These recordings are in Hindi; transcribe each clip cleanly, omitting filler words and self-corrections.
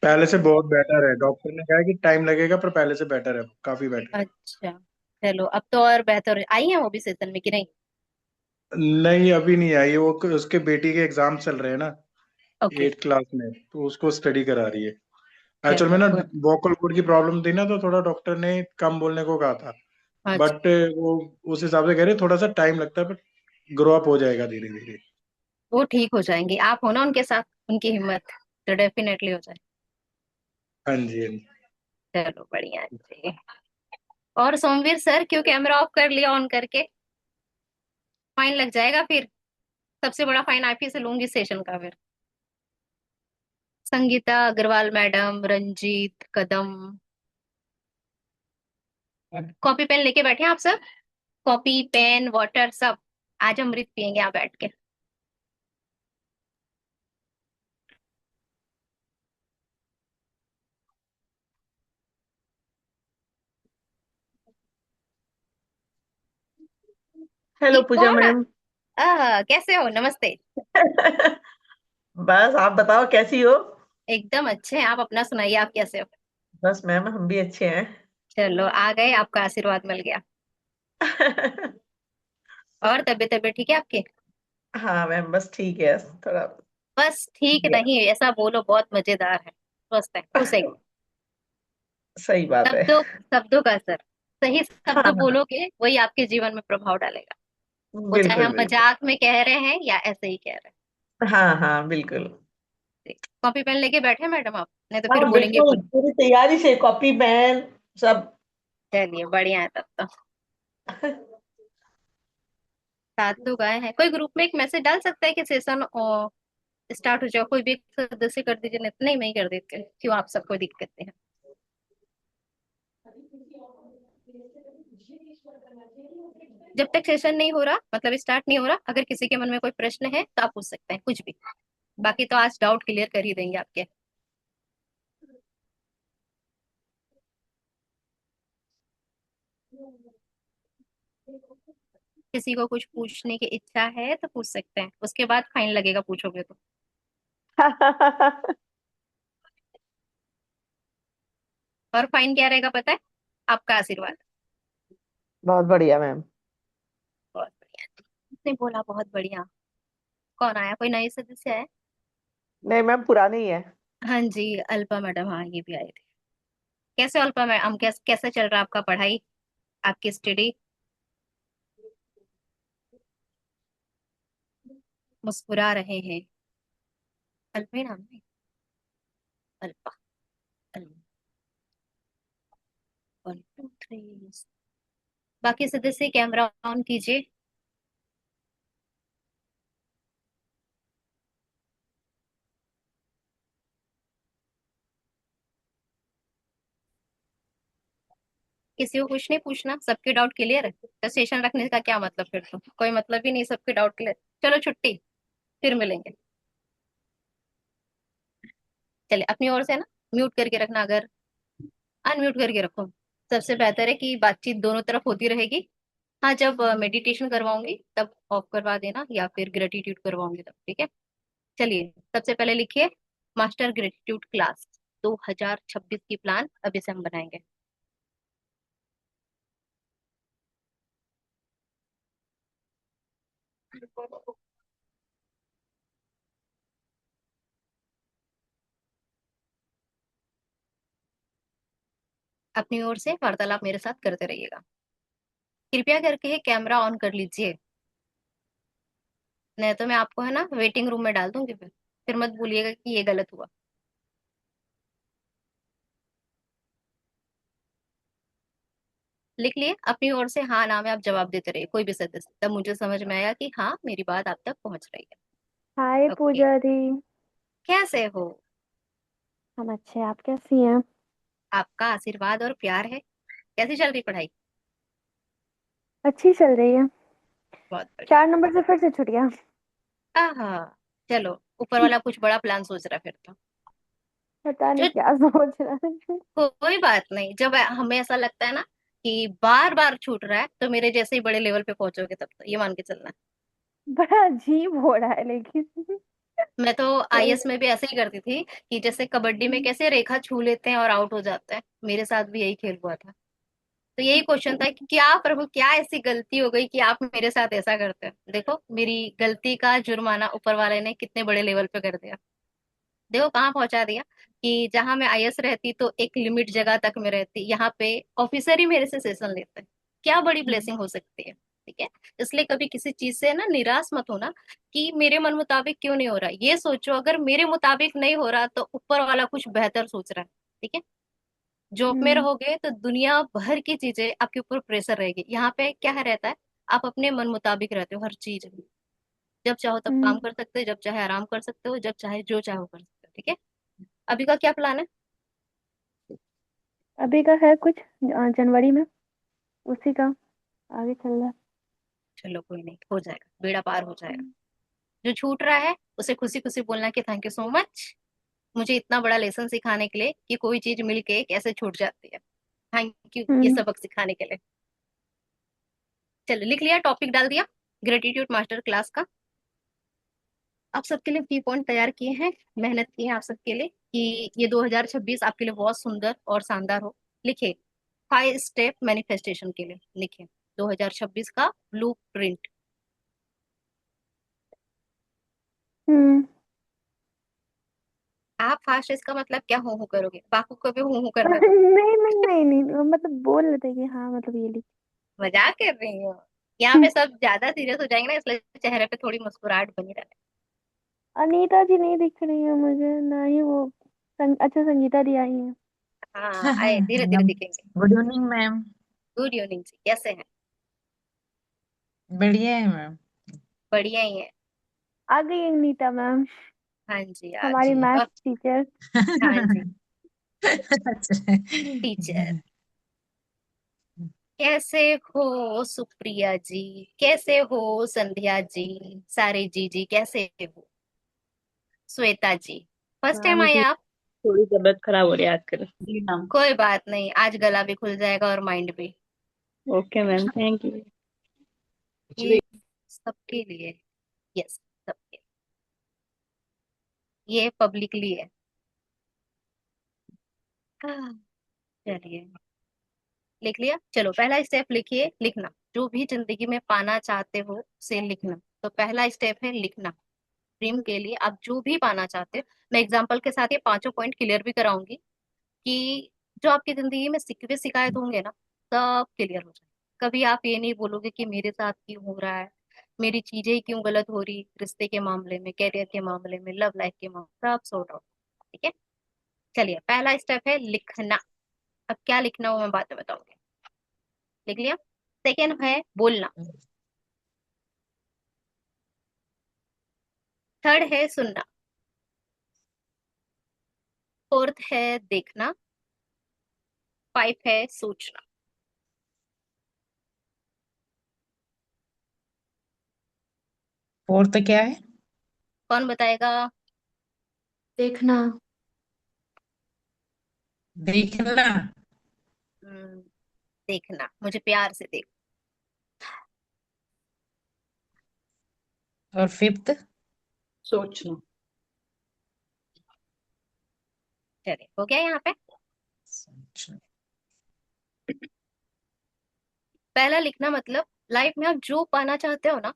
पहले से बहुत बेटर है, डॉक्टर ने कहा है कि टाइम लगेगा पर पहले से बेटर है, काफी बेटर है। अच्छा, चलो अब तो और बेहतर आई है वो भी सेशन में कि नहीं? नहीं अभी नहीं आई है, वो उसके बेटी के एग्जाम चल रहे हैं ना, ओके। 8 क्लास में, तो उसको स्टडी करा रही है। एक्चुअल में चलो ना गुड। वोकल कोड की प्रॉब्लम थी ना, तो थोड़ा डॉक्टर ने कम बोलने को कहा था। अच्छा, बट वो उस हिसाब से कह रहे थोड़ा सा टाइम लगता है, बट ग्रो अप हो जाएगा धीरे धीरे। वो ठीक हो जाएंगे, आप हो ना उनके साथ, उनकी हिम्मत, तो डेफिनेटली हो जाए। हाँ जी हाँ जी। चलो बढ़िया है जी। और सोमवीर सर, क्यों कैमरा ऑफ कर लिया ऑन करके? फाइन लग जाएगा फिर। सबसे बड़ा फाइन आप ही से लूंगी सेशन का फिर। संगीता अग्रवाल मैडम, रंजीत कदम, कॉपी पेन लेके बैठे हैं आप सब? कॉपी पेन वाटर सब। आज अमृत पियेंगे यहाँ बैठ के। हेलो ये पूजा कौन? मैम। कैसे हो? नमस्ते। बस आप बताओ कैसी हो। एकदम अच्छे हैं, आप अपना सुनाइए, आप कैसे हो? बस मैम हम भी अच्छे हैं। चलो आ गए, आपका आशीर्वाद मिल गया। और तबीयत तबीयत ठीक है आपकी? हाँ मैम बस ठीक है थोड़ा। बस ठीक बढ़िया। नहीं, ऐसा बोलो, बहुत मजेदार है, स्वस्थ है, खुश है। सही बात है। शब्दों शब्दों का असर, सही हाँ शब्द हाँ बोलोगे वही आपके जीवन में प्रभाव डालेगा। वो चाहे बिल्कुल हम बिल्कुल। मजाक में कह रहे हैं या ऐसे ही कह रहे हाँ हाँ बिल्कुल। हैं। कॉपी पेन लेके बैठे मैडम आप, नहीं तो फिर हाँ बोलेंगे बिल्कुल कुछ। पूरी तैयारी से कॉपी पेन सब। चलिए बढ़िया है तब तो। साथ तो गए हैं, कोई ग्रुप में एक मैसेज डाल सकता है कि सेशन स्टार्ट हो जाओ, कोई भी एक सदस्य कर दीजिए, नहीं मैं ही कर देती हूँ, क्यों आप सबको दिक्कत है? जब तक सेशन नहीं हो रहा, मतलब स्टार्ट नहीं हो रहा, अगर किसी के मन में कोई प्रश्न है तो आप पूछ सकते हैं कुछ भी। बाकी तो आज डाउट क्लियर कर ही देंगे आपके। किसी को कुछ पूछने की इच्छा है तो पूछ सकते हैं, उसके बाद फाइन लगेगा पूछोगे तो। और फाइन क्या रहेगा पता है? आपका आशीर्वाद। बहुत बढ़िया मैम। बहुत बढ़िया। उसने बोला बहुत बढ़िया। कौन आया, कोई नए सदस्य है? नहीं मैम पुरानी ही है। हाँ जी, अल्पा मैडम, हाँ ये भी आए थे। कैसे हो अल्पा मैडम, कैसे चल रहा है आपका पढ़ाई, आपकी स्टडी? मुस्कुरा रहे हैं। अल्पा ही नाम है? अल्पा। अल्पा। 1 2 3। बाकी सदस्य कैमरा ऑन कीजिए। किसी को कुछ नहीं पूछना, सबके डाउट क्लियर है तो सेशन रखने का क्या मतलब, फिर तो कोई मतलब ही नहीं, सबके डाउट क्लियर। चलो छुट्टी, फिर मिलेंगे। चलिए अपनी ओर से ना, म्यूट करके रखना, अगर अनम्यूट करके रखो। सबसे बेहतर है कि बातचीत दोनों तरफ होती रहेगी। हाँ, जब मेडिटेशन करवाऊंगी तब ऑफ करवा देना, या फिर ग्रेटिट्यूड करवाऊंगी तब, ठीक है? चलिए सबसे पहले लिखिए, मास्टर ग्रेटिट्यूड क्लास 2026 की प्लान अभी से हम बनाएंगे। अपनी ओर से वार्तालाप मेरे साथ करते रहिएगा। कृपया करके कैमरा ऑन कर लीजिए, नहीं तो मैं आपको है ना वेटिंग रूम में डाल दूंगी, फिर मत भूलिएगा कि ये गलत हुआ। लिख लिए अपनी ओर से, हाँ नाम है, आप जवाब देते रहिए कोई भी सदस्य, तब मुझे समझ में आया कि हाँ मेरी बात आप तक पहुंच रही हाय है। ओके। पूजा दी। कैसे हो? हम अच्छे, आप कैसी हैं? आपका आशीर्वाद और प्यार है। कैसी चल रही पढ़ाई? अच्छी चल रही है। बहुत बढ़िया। 4 नंबर से फिर से छूट गया। हाँ, चलो, ऊपर वाला कुछ बड़ा प्लान सोच रहा है फिर तो। पता जो नहीं क्या सोच रहा है। कोई बात नहीं, जब हमें ऐसा लगता है ना कि बार बार छूट रहा है, तो मेरे जैसे ही बड़े लेवल पे पहुंचोगे तब तो ये मान के चलना। बड़ा अजीब हो रहा है लेकिन। मैं तो कोई आईएएस में भी ऐसे ही करती थी कि जैसे कबड्डी में कैसे रेखा छू लेते हैं और आउट हो जाते हैं, मेरे साथ भी यही खेल हुआ था। तो यही क्वेश्चन था कि क्या प्रभु, क्या ऐसी गलती हो गई कि आप मेरे साथ ऐसा करते हैं। देखो मेरी गलती का जुर्माना ऊपर वाले ने कितने बड़े लेवल पे कर दिया। देखो कहाँ पहुंचा दिया कि जहां मैं आईएएस रहती तो एक लिमिट जगह तक मैं रहती, यहाँ पे ऑफिसर ही मेरे से सेशन लेते हैं। क्या बड़ी ब्लेसिंग हो सकती है। ठीक है। इसलिए कभी किसी चीज से ना निराश मत होना कि मेरे मन मुताबिक क्यों नहीं हो रहा। ये सोचो अगर मेरे मुताबिक नहीं हो रहा तो ऊपर वाला कुछ बेहतर सोच रहा है। ठीक है। जॉब में हम्म रहोगे तो दुनिया भर की चीजें आपके ऊपर प्रेशर रहेगी। यहाँ पे क्या है रहता है, आप अपने मन मुताबिक रहते हो हर चीज में। जब चाहो तब काम हम्म कर सकते हो, जब चाहे आराम कर सकते हो, जब चाहे जो चाहो कर सकते हो। ठीक है। अभी का क्या प्लान है। अभी का है कुछ जनवरी में, उसी का आगे चल रहा है। चलो कोई नहीं, हो जाएगा, बेड़ा पार हो जाएगा। हम्म जो छूट रहा है उसे खुशी खुशी बोलना कि थैंक यू सो मच, मुझे इतना बड़ा लेसन सिखाने के लिए कि कोई चीज मिलके कैसे छूट जाती है। थैंक यू ये हम्म सबक सिखाने के लिए। चलो लिख लिया, टॉपिक डाल दिया ग्रेटिट्यूड मास्टर क्लास का। आप सबके लिए की पॉइंट तैयार किए हैं, मेहनत की है आप सबके लिए कि ये 2026 आपके लिए बहुत सुंदर और शानदार हो। लिखे 5 स्टेप मैनिफेस्टेशन के लिए, लिखे 2026 का ब्लू प्रिंट। हम्म। आप फास्ट, इसका मतलब क्या हूँ हूँ करोगे, बाकू को भी हूँ हूँ करने दो। नहीं नहीं नहीं नहीं, मतलब बोल लेते हैं कि हाँ मतलब ये लिख। मजाक कर रही हूँ। यहाँ पे सब ज्यादा सीरियस हो जाएंगे ना, इसलिए चेहरे पे थोड़ी मुस्कुराहट बनी रहे। अनीता जी नहीं दिख रही है मुझे, ना ही वो अच्छा संगीता दी आई है। हाँ आए, धीरे धीरे दिखेंगे। Good evening ma'am. Good evening जी, कैसे हैं। बढ़िया है मैम। बढ़िया ही है। आ गई अनीता मैम, हाँ जी आज हमारी जी, मैथ और टीचर। हाँ जी अच्छा। टीचर। कैसे हो सुप्रिया जी, कैसे हो संध्या जी, सारे जी जी कैसे हो, श्वेता जी फर्स्ट टाइम मैम आए की आप। थोड़ी तबीयत खराब हो रही है आजकल। जी मैम। कोई बात नहीं, आज गला भी खुल जाएगा और माइंड भी। Okay ma'am, thank you. ये सबके लिए, यस सबके, ये पब्लिकली है। हाँ, चलिए लिख लिया। चलो पहला स्टेप लिखिए, लिखना जो भी जिंदगी में पाना चाहते हो उसे लिखना। तो पहला स्टेप है लिखना। ड्रीम के लिए आप जो भी पाना चाहते हो, मैं एग्जांपल के साथ ये पांचों पॉइंट क्लियर भी कराऊंगी कि जो आपकी जिंदगी में सिकवे शिकायत होंगे ना, सब क्लियर हो जाए। कभी आप ये नहीं बोलोगे कि मेरे साथ क्यों हो रहा है, मेरी चीजें ही क्यों गलत हो रही, रिश्ते के मामले में, कैरियर के मामले में, लव लाइफ के मामले में, सब सॉर्ट आउट। ठीक है। चलिए पहला स्टेप है लिखना। अब क्या लिखना हो मैं बाद में बताऊंगी। लिख लिया। सेकेंड है बोलना। थर्ड है सुनना। फोर्थ है देखना। 5 है सोचना। फोर्थ क्या है? कौन बताएगा। देखना। देखना। हम्म, देखना, मुझे प्यार से देख। और फिफ्थ? सोचना। चलिए हो गया यहाँ पे। सोचना। पहला लिखना मतलब लाइफ में आप जो पाना चाहते हो ना,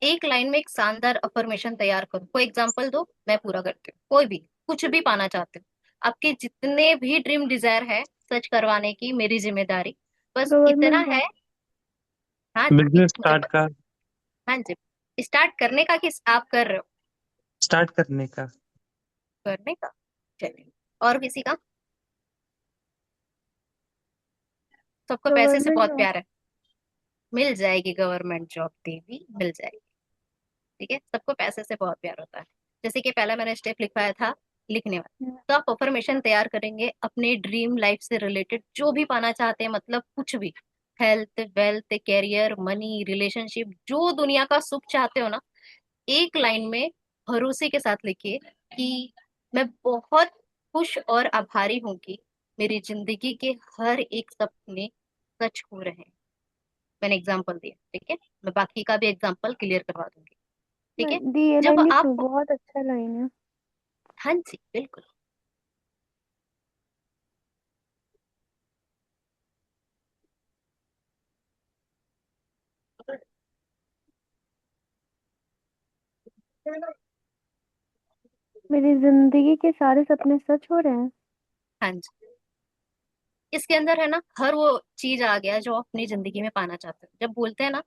एक लाइन में एक शानदार अफर्मेशन तैयार करो। कोई एग्जांपल दो, मैं पूरा करती हूँ। कोई भी कुछ भी पाना चाहते हो, आपके जितने भी ड्रीम डिजायर है सच करवाने की मेरी जिम्मेदारी, बस इतना गवर्नमेंट जॉब। है। हाँ जी बिजनेस मुझे स्टार्ट का। हाँ जी, स्टार्ट करने का किस आप कर रहे हो, स्टार्ट करने का। करने का। चलिए और किसी का। सबको पैसे से गवर्नमेंट बहुत जॉब। प्यार है। मिल जाएगी गवर्नमेंट जॉब, देवी मिल जाएगी। ठीक है, सबको पैसे से बहुत प्यार होता है। जैसे कि पहला मैंने स्टेप लिखवाया था लिखने वाला। तो आप अफर्मेशन तैयार करेंगे अपने ड्रीम लाइफ से रिलेटेड, जो भी पाना चाहते हैं, मतलब कुछ भी, health, wealth, career, money, relationship, जो दुनिया का सुख चाहते हो ना, एक लाइन में भरोसे के साथ लिखिए कि मैं बहुत खुश और आभारी हूं कि मेरी जिंदगी के हर एक सपने सच हो रहे हैं। मैंने एग्जाम्पल दिया। ठीक है, मैं बाकी का भी एग्जाम्पल क्लियर करवा दूंगी। ठीक है। दी ये जब लाइन लिख आप लूं, बहुत अच्छा लाइन है। हाँ जी बिल्कुल। मेरी जिंदगी के सारे सपने सच हो रहे हैं। हाँ जी, इसके अंदर है ना हर वो चीज आ गया जो आप अपनी जिंदगी में पाना चाहते हो। जब बोलते हैं ना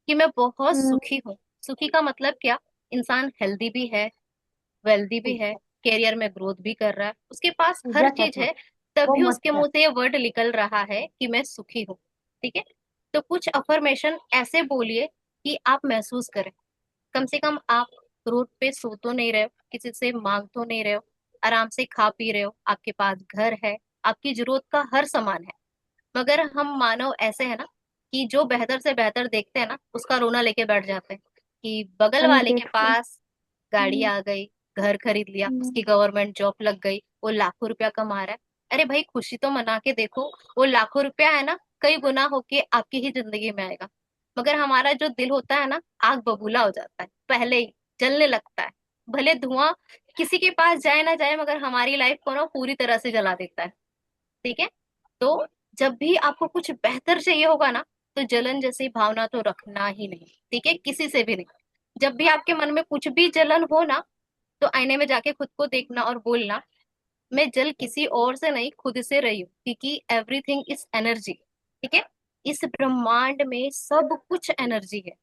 कि मैं बहुत हम्म। सुखी हूँ, सुखी का मतलब क्या? इंसान हेल्दी भी है, वेल्दी भी है, करियर में ग्रोथ भी कर रहा है, उसके पास हर चीज है, तभी उसके मुंह से ये वर्ड निकल रहा है कि मैं सुखी हूँ। ठीक है। तो कुछ अफर्मेशन ऐसे बोलिए कि आप महसूस करें। कम से कम आप रोड पे सो तो नहीं रहे हो, किसी से मांग तो नहीं रहे हो, आराम से खा पी रहे हो, आपके पास घर है, आपकी जरूरत का हर सामान है। मगर हम मानव ऐसे है ना कि जो बेहतर से बेहतर देखते हैं ना उसका रोना लेके बैठ जाते हैं कि बगल वाले के अनग्रेटफुल। पास गाड़ी हम्म। आ गई, घर खरीद लिया, हम्म। उसकी गवर्नमेंट जॉब लग गई, वो लाखों रुपया कमा रहा है। अरे भाई खुशी तो मना के देखो, वो लाखों रुपया है ना कई गुना होके आपकी ही जिंदगी में आएगा। मगर हमारा जो दिल होता है ना आग बबूला हो जाता है, पहले ही जलने लगता है। भले धुआं किसी के पास जाए ना जाए मगर हमारी लाइफ को ना पूरी तरह से जला देता है। ठीक है। तो जब भी आपको कुछ बेहतर चाहिए होगा ना तो जलन जैसी भावना तो रखना ही नहीं। ठीक है, किसी से भी नहीं। जब भी आपके मन में कुछ भी जलन हो ना तो आईने में जाके खुद को देखना और बोलना, मैं जल किसी और से नहीं खुद से रही हूँ, क्योंकि एवरीथिंग इज एनर्जी। ठीक है। इस ब्रह्मांड में सब कुछ एनर्जी है।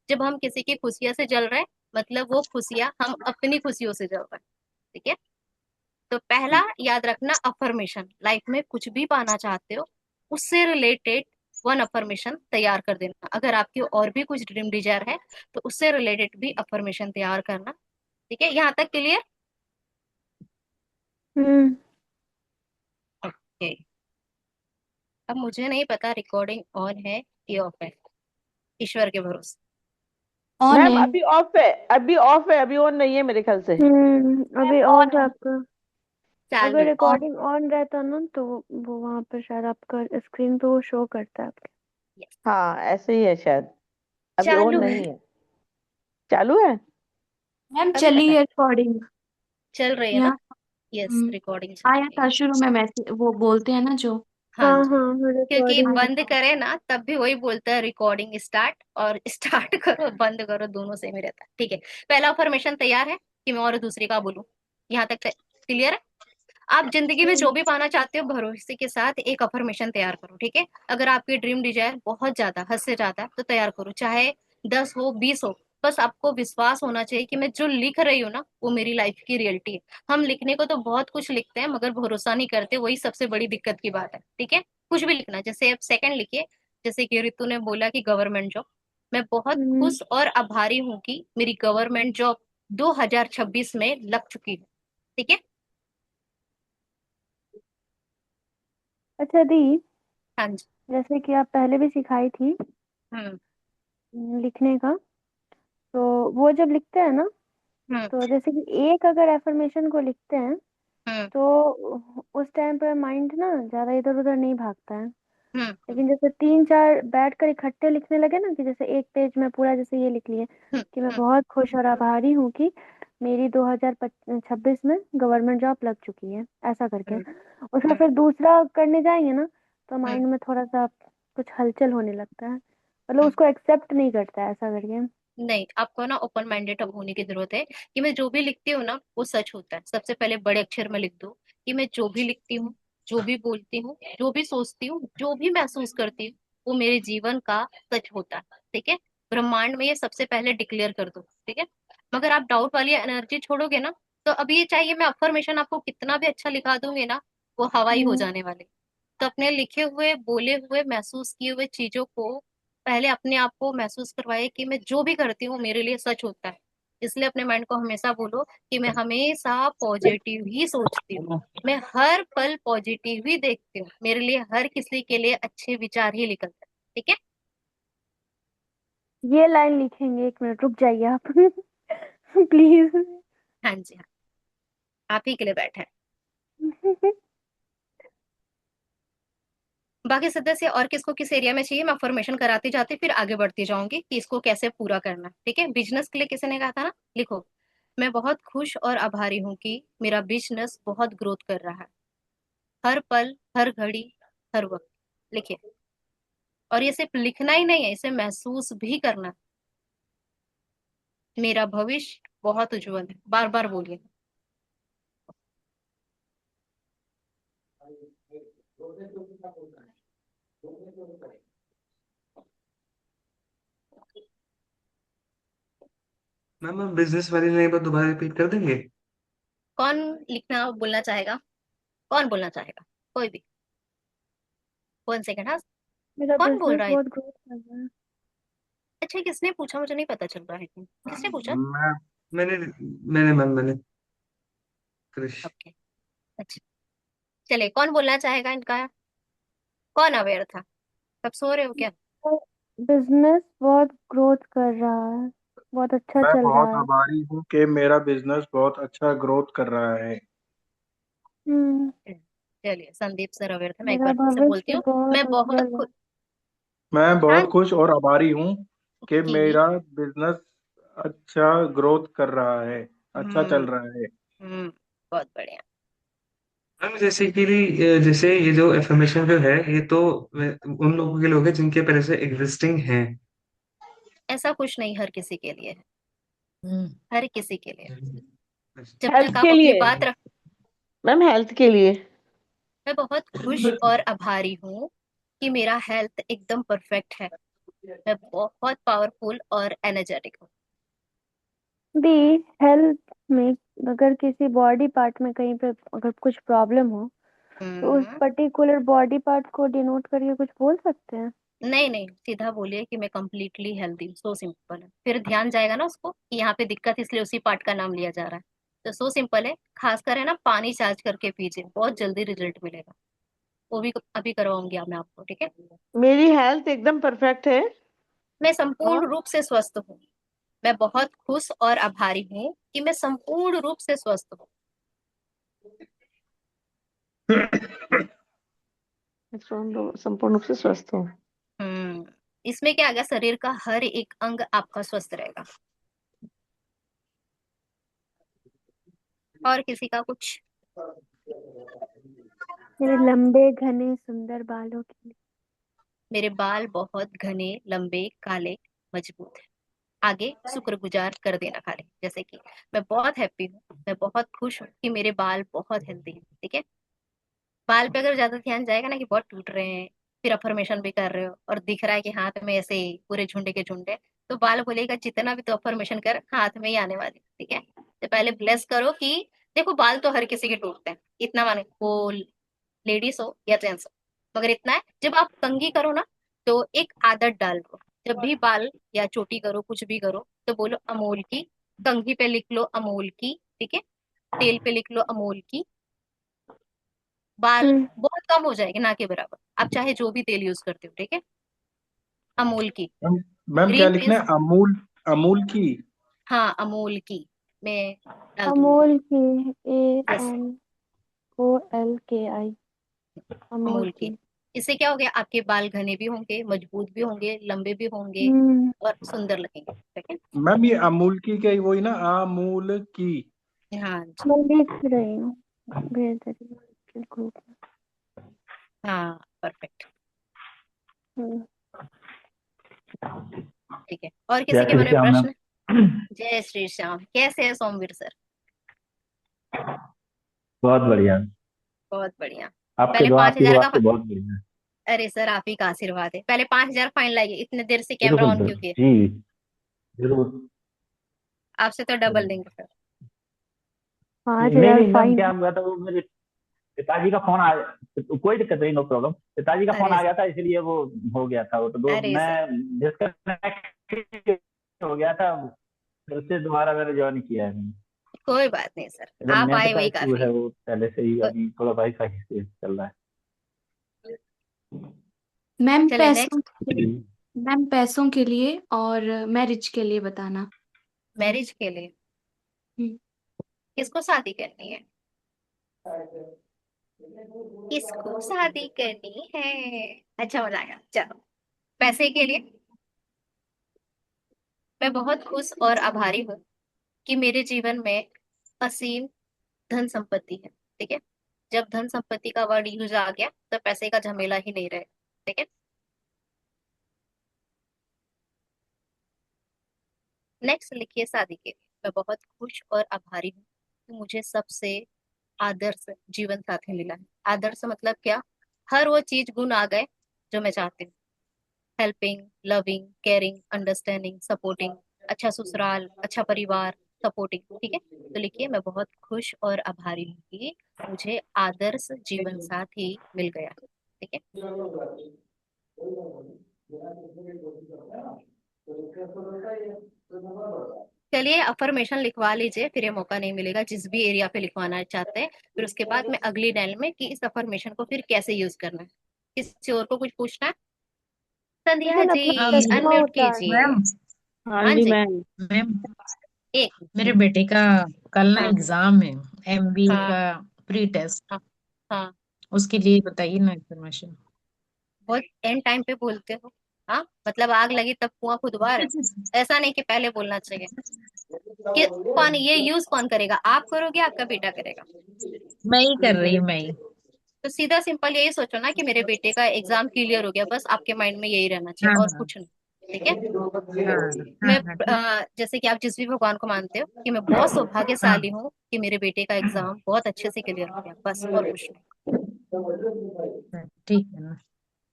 जब हम किसी की खुशियां से जल रहे हैं मतलब वो खुशियां हम अपनी खुशियों से जल रहे हैं। ठीक है। तो पहला याद रखना, अफर्मेशन लाइफ में कुछ भी पाना चाहते हो उससे रिलेटेड वन अफर्मेशन तैयार कर देना। अगर आपकी और भी कुछ ड्रीम डिजायर है तो उससे रिलेटेड भी अफर्मेशन तैयार करना। ठीक है, यहाँ तक क्लियर? हम्म। ओके। अब मुझे नहीं पता रिकॉर्डिंग ऑन है कि ऑफ है, ईश्वर के भरोसे। ऑन मैम है। अभी ऑफ है, अभी ऑफ है, अभी ऑन नहीं है मेरे ख्याल से। अभी ऑन ऑफ है है। आपका। अगर चालू। ऑन। रिकॉर्डिंग ऑन रहता ना तो वो वहां पर शायद आपका स्क्रीन पे वो शो करता है आपके। यस। हाँ ऐसे ही है शायद, अभी ऑन चालू है। नहीं है। चालू है। मैम अभी चली बता, है रिकॉर्डिंग। चल रही है ना? यहाँ। यस, हम्म, रिकॉर्डिंग चल आया रही है। था शुरू में मैसेज, वो बोलते हैं ना जो। हाँ हाँ जी। हाँ, क्योंकि रिकॉर्डिंग। आया बंद था। करे ना तब भी वही बोलता है रिकॉर्डिंग स्टार्ट, और स्टार्ट करो बंद करो दोनों सेम ही रहता है। ठीक है। पहला फॉर्मेशन तैयार है कि मैं और दूसरी का बोलूं? यहाँ तक क्लियर है? आप जिंदगी में जो भी पाना चाहते हो भरोसे के साथ एक अफर्मेशन तैयार करो। ठीक है। अगर आपकी ड्रीम डिजायर बहुत ज्यादा, हद से ज्यादा, तो तैयार करो, चाहे 10 हो 20 हो। बस आपको विश्वास होना चाहिए कि मैं जो लिख रही हूँ ना वो मेरी लाइफ की रियलिटी है। हम लिखने को तो बहुत कुछ लिखते हैं मगर भरोसा नहीं करते, वही सबसे बड़ी दिक्कत की बात है। ठीक है। कुछ भी लिखना, जैसे अब सेकंड लिखिए, जैसे कि रितु ने बोला कि गवर्नमेंट जॉब। मैं बहुत हम्म। खुश और आभारी हूँ कि मेरी गवर्नमेंट जॉब 2026 में लग चुकी है। ठीक है। अच्छा दी, हाँ जी। जैसे कि आप पहले भी सिखाई थी हम्म। लिखने का, तो वो जब लिखते हैं ना, हम्म। तो जैसे कि एक अगर एफर्मेशन को लिखते हैं हम्म। तो उस टाइम पर माइंड ना ज्यादा इधर उधर नहीं भागता है। हम्म। लेकिन जैसे 3 4 बैठकर इकट्ठे लिखने लगे ना, कि जैसे एक पेज में पूरा जैसे ये लिख लिए हम्म। कि मैं हम्म। बहुत खुश और आभारी हूँ कि मेरी 2026 में गवर्नमेंट जॉब लग चुकी है, ऐसा करके हम्म। उसका हम्म। फिर दूसरा करने जाएंगे ना तो हम्म। माइंड में थोड़ा सा कुछ हलचल होने लगता है, मतलब हम्म। उसको एक्सेप्ट नहीं करता है ऐसा करके। नहीं, आपको ना ओपन माइंडेड अब होने की जरूरत है कि मैं जो भी लिखती हूँ ना वो सच होता है। सबसे पहले बड़े अक्षर में लिख दो कि मैं जो भी लिखती हूँ, जो भी बोलती हूँ, जो भी सोचती हूँ, जो भी महसूस करती हूँ वो मेरे जीवन का सच होता है। ठीक है। ब्रह्मांड में ये सबसे पहले डिक्लेयर कर दो। ठीक है। मगर आप डाउट वाली एनर्जी छोड़ोगे ना तो अभी ये चाहिए मैं अफर्मेशन आपको कितना भी अच्छा लिखा दूंगी ना वो हवाई हो हम्म। जाने वाले। तो अपने लिखे हुए, बोले हुए, महसूस किए हुए चीजों को पहले अपने आप को महसूस करवाए कि मैं जो भी करती हूँ मेरे लिए सच होता है। इसलिए अपने माइंड को हमेशा बोलो कि मैं हमेशा पॉजिटिव ही सोचती हूँ, मैं हर पल पॉजिटिव ही देखती हूँ, मेरे लिए हर किसी के लिए अच्छे विचार ही निकलते हैं। ठीक है। ये लाइन लिखेंगे, 1 मिनट रुक जाइए आप प्लीज। हाँ जी हाँ, आप ही के लिए बैठे हैं। बाकी सदस्य और किसको किस एरिया में चाहिए, मैं अफर्मेशन कराती जाती फिर आगे बढ़ती जाऊंगी कि इसको कैसे पूरा करना है। ठीक है, बिजनेस के लिए किसी ने कहा था ना, लिखो, मैं बहुत खुश और आभारी हूँ कि मेरा बिजनेस बहुत ग्रोथ कर रहा है, हर पल, हर घड़ी, हर वक्त। लिखिए। और ये सिर्फ लिखना ही नहीं है, इसे महसूस भी करना है। मेरा भविष्य बहुत उज्जवल है, बार बार बोलिए। मैम हम बिजनेस वाली लाइन पर दोबारा रिपीट कर देंगे। कौन लिखना बोलना चाहेगा, कौन बोलना चाहेगा, कोई भी। 1 सेकंड। हाँ, मेरा कौन बोल बिजनेस रहा है? बहुत ग्रोथ कर रहा है। अच्छा, किसने पूछा, मुझे नहीं पता चल रहा है किसने पूछा। मैं मैंने मैंने मैम मैंने कृष ओके। अच्छा, चलिए, कौन बोलना चाहेगा इनका, कौन अवेयर था, सब सो रहे हो क्या? बिजनेस बहुत ग्रोथ कर रहा है, बहुत अच्छा मैं चल बहुत रहा है। आभारी हूँ कि मेरा बिजनेस बहुत अच्छा ग्रोथ कर रहा है। हम्म। चलिए, संदीप सर अवेयर थे, मैं एक मेरा बार फिर से बोलती भविष्य हूँ। बहुत मैं बहुत उज्जवल है। मैं बहुत हाँ खुश और आभारी हूँ कि कि मेरा बिजनेस अच्छा ग्रोथ कर रहा है, अच्छा चल हम्म रहा है। बहुत बढ़िया। मैम जैसे कि जैसे ये जो एफर्मेशन जो है ये तो उन लोगों के लिए हो गया जिनके पहले से एग्जिस्टिंग हैं। ऐसा कुछ नहीं, हर किसी के लिए है, हम्म, हर किसी के लिए। अच्छा। जब हेल्थ तक आप के अपनी लिए बात रख। मैम, हेल्थ के लिए। मैं बहुत खुश और आभारी हूँ कि मेरा हेल्थ एकदम परफेक्ट है, मैं बहुत पावरफुल और एनर्जेटिक हूँ। भी हेल्थ में अगर किसी बॉडी पार्ट में कहीं पे अगर कुछ प्रॉब्लम हो तो उस हम्म पर्टिकुलर बॉडी पार्ट को डिनोट करके कुछ बोल सकते हैं। नहीं नहीं, सीधा बोलिए कि मैं कंप्लीटली हेल्दी हूँ, सो सिंपल है। फिर ध्यान जाएगा ना उसको कि यहाँ पे दिक्कत इसलिए उसी पार्ट का नाम लिया जा रहा है। तो सो सिंपल है, खासकर है ना, पानी चार्ज करके पीजिए, बहुत जल्दी रिजल्ट मिलेगा। वो भी अभी करवाऊंगी मैं आपको, ठीक है। मेरी हेल्थ एकदम परफेक्ट है। मैं संपूर्ण और रूप से स्वस्थ हूँ, मैं बहुत खुश और आभारी हूँ कि मैं संपूर्ण रूप से स्वस्थ हूँ। संपूर्ण रूप से स्वस्थ हूँ। इसमें क्या आ गया, शरीर का हर एक अंग आपका स्वस्थ रहेगा। और किसी का कुछ? मेरे लंबे घने सुंदर बालों के लिए। मेरे बाल बहुत घने, लंबे, काले, मजबूत है। आगे शुक्रगुजार कर देना खाली, जैसे कि मैं बहुत हैप्पी हूँ, मैं बहुत खुश हूँ कि मेरे बाल बहुत हेल्दी हैं। ठीक है, बाल पे अगर ज्यादा ध्यान जाएगा ना कि बहुत टूट रहे हैं, फिर अफर्मेशन भी कर रहे हो और दिख रहा है कि हाथ में ऐसे ही पूरे झुंडे के झुंडे, तो बाल बोलेगा जितना भी तो अफर्मेशन कर, हाथ में ही आने वाली। ठीक है, तो पहले ब्लेस करो कि देखो, बाल तो हर किसी के टूटते हैं, इतना माने वो लेडीज हो या जेंट्स हो, मगर इतना है, जब आप कंघी करो ना तो एक आदत डाल लो, जब भी बाल या चोटी करो, कुछ भी करो, तो बोलो अमूल की। कंघी पे लिख लो अमूल की, ठीक है, तेल पे लिख लो अमूल की। बाल हम्म। बहुत कम हो जाएंगे, ना के बराबर, आप चाहे जो भी तेल यूज करते हो। ठीक है, अमूल की। मैम मैम क्या ग्रीन लिखना पीस। है? अमूल, अमूल की। हाँ, अमूल की, मैं डाल दूंगी। अमोल की। Yes, AMOLKI। अमोल अमूल की। की। इससे क्या हो गया, आपके बाल घने भी होंगे, मजबूत भी होंगे, लंबे भी होंगे हम्म। और सुंदर लगेंगे। ठीक है। मैम ये अमूल की क्या, वही ना, अमूल की। हाँ जी। मैं लिख रही हूँ, भेज दे रही हूँ के ग्रुप हाँ, परफेक्ट। में। ठीक है, और किसी जय के श्री मन में श्याम मैम। प्रश्न? जय श्री श्याम, कैसे है सोमवीर सर? बहुत बढ़िया। बहुत बढ़िया। आपके पहले दुआ, पांच आपकी हजार दुआ का से बहुत बढ़िया। अरे सर, आप ही का आशीर्वाद है। पहले 5,000 फाइन लाइए, इतने देर से कैमरा बिल्कुल ऑन क्यों बिल्कुल किए? जी, जरूर। आपसे तो डबल लेंगे सर। 5,000 नहीं मैम, फाइन। क्या हुआ था, वो मेरे पिताजी का फोन आ, कोई दिक्कत नहीं, नो प्रॉब्लम। पिताजी का फोन अरे आ गया था, इसलिए वो हो गया था। वो तो अरे सर, मैं डिस्कनेक्ट हो गया था, फिर से दोबारा मैंने ज्वाइन किया है। कोई बात नहीं सर, इधर आप नेट आए का वही इशू काफी है, है। वो पहले से ही को- अभी थोड़ा वाईफाई से चल रहा मैम चलिए पैसों नेक्स्ट। के लिए, मैम पैसों के लिए और मैरिज के लिए बताना। मैरिज के लिए हम्म, किसको शादी करनी है? किसको शादी करनी है? अच्छा मजा आएगा। चलो, पैसे के लिए मैं बहुत खुश और आभारी हूँ कि मेरे जीवन में असीम धन संपत्ति है। ठीक है। जब धन संपत्ति का वर्ड यूज आ गया तो पैसे का झमेला ही नहीं रहे। ठीक है। नेक्स्ट लिखिए, शादी के लिए मैं बहुत खुश और आभारी हूँ कि मुझे सबसे आदर्श जीवन साथी मिला है। आदर्श मतलब क्या? हर वो चीज गुण आ गए जो मैं चाहती हूँ। Helping, loving, caring, understanding, supporting, अच्छा ससुराल, अच्छा परिवार, सपोर्टिंग। ठीक है। तो लिखिए, मैं बहुत खुश और आभारी हूँ कि मुझे आदर्श जीवन साथी मिल गया। ठीक है। चलिए, अफर्मेशन लिखवा लीजिए, फिर ये मौका नहीं मिलेगा जिस भी एरिया पे लिखवाना चाहते हैं। फिर उसके बाद में अगली लाइन में कि इस अफर्मेशन को फिर कैसे यूज करना है। किसी और को कुछ पूछना है? संध्या लेकिन जी, अपना हाँ चश्मा अनम्यूट उतार कीजिए। मैम। हाँ हाँ जी जी। मैम। मैम, एक। मेरे बेटे का कल ना हाँ एग्जाम है, एमबीए हाँ का प्री टेस्ट। हाँ हाँ। उसके लिए बताइए ना इन्फॉर्मेशन। बहुत एंड टाइम पे बोलते हो। हाँ, मतलब आग लगी तब कुआं खुदवा रहे हो। ऐसा नहीं कि पहले बोलना चाहिए। कि कौन ये यूज कौन करेगा? आप करोगे, आपका बेटा करेगा? मैं ही कर रही हूँ, मैं ही। तो सीधा सिंपल यही सोचो ना कि मेरे बेटे का एग्जाम क्लियर हो गया, बस आपके माइंड में यही रहना चाहिए हाँ और हाँ कुछ नहीं। ठीक है। हाँ हाँ मैं हाँ ठीक। जैसे कि आप जिस भी भगवान को मानते हो, कि मैं बहुत हाँ सौभाग्यशाली हूँ कि मेरे बेटे का एग्जाम बहुत अच्छे से क्लियर हो गया, बस और कुछ नहीं। हाँ, ठीक है ना।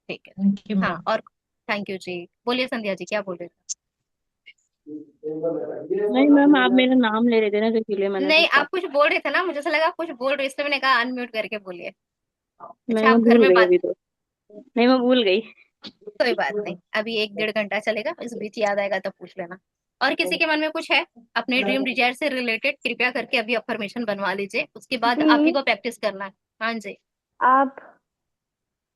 ठीक है। थैंक यू हाँ, मैम। और थैंक यू जी। बोलिए संध्या जी, क्या बोल रहे नहीं मैम, आप थे? मेरा नाम ले रहे थे ना, तो इसलिए मैंने नहीं, पूछा। आप कुछ बोल रहे थे ना, मुझे ऐसा लगा आप कुछ बोल रहे हो, इसलिए मैंने कहा अनम्यूट करके बोलिए। नहीं, अच्छा, मैं आप घर भूल में गई बात। अभी तो। नहीं, मैं भूल गई। कोई बात नहीं, अभी 1 डेढ़ घंटा चलेगा, इस बीच याद आएगा तब पूछ लेना। और किसी के मन में कुछ है अपने ड्रीम डिजायर से रिलेटेड, कृपया करके अभी अफर्मेशन बनवा लीजिए, उसके बाद आप ही दी, को प्रैक्टिस करना है। हाँ जी। आप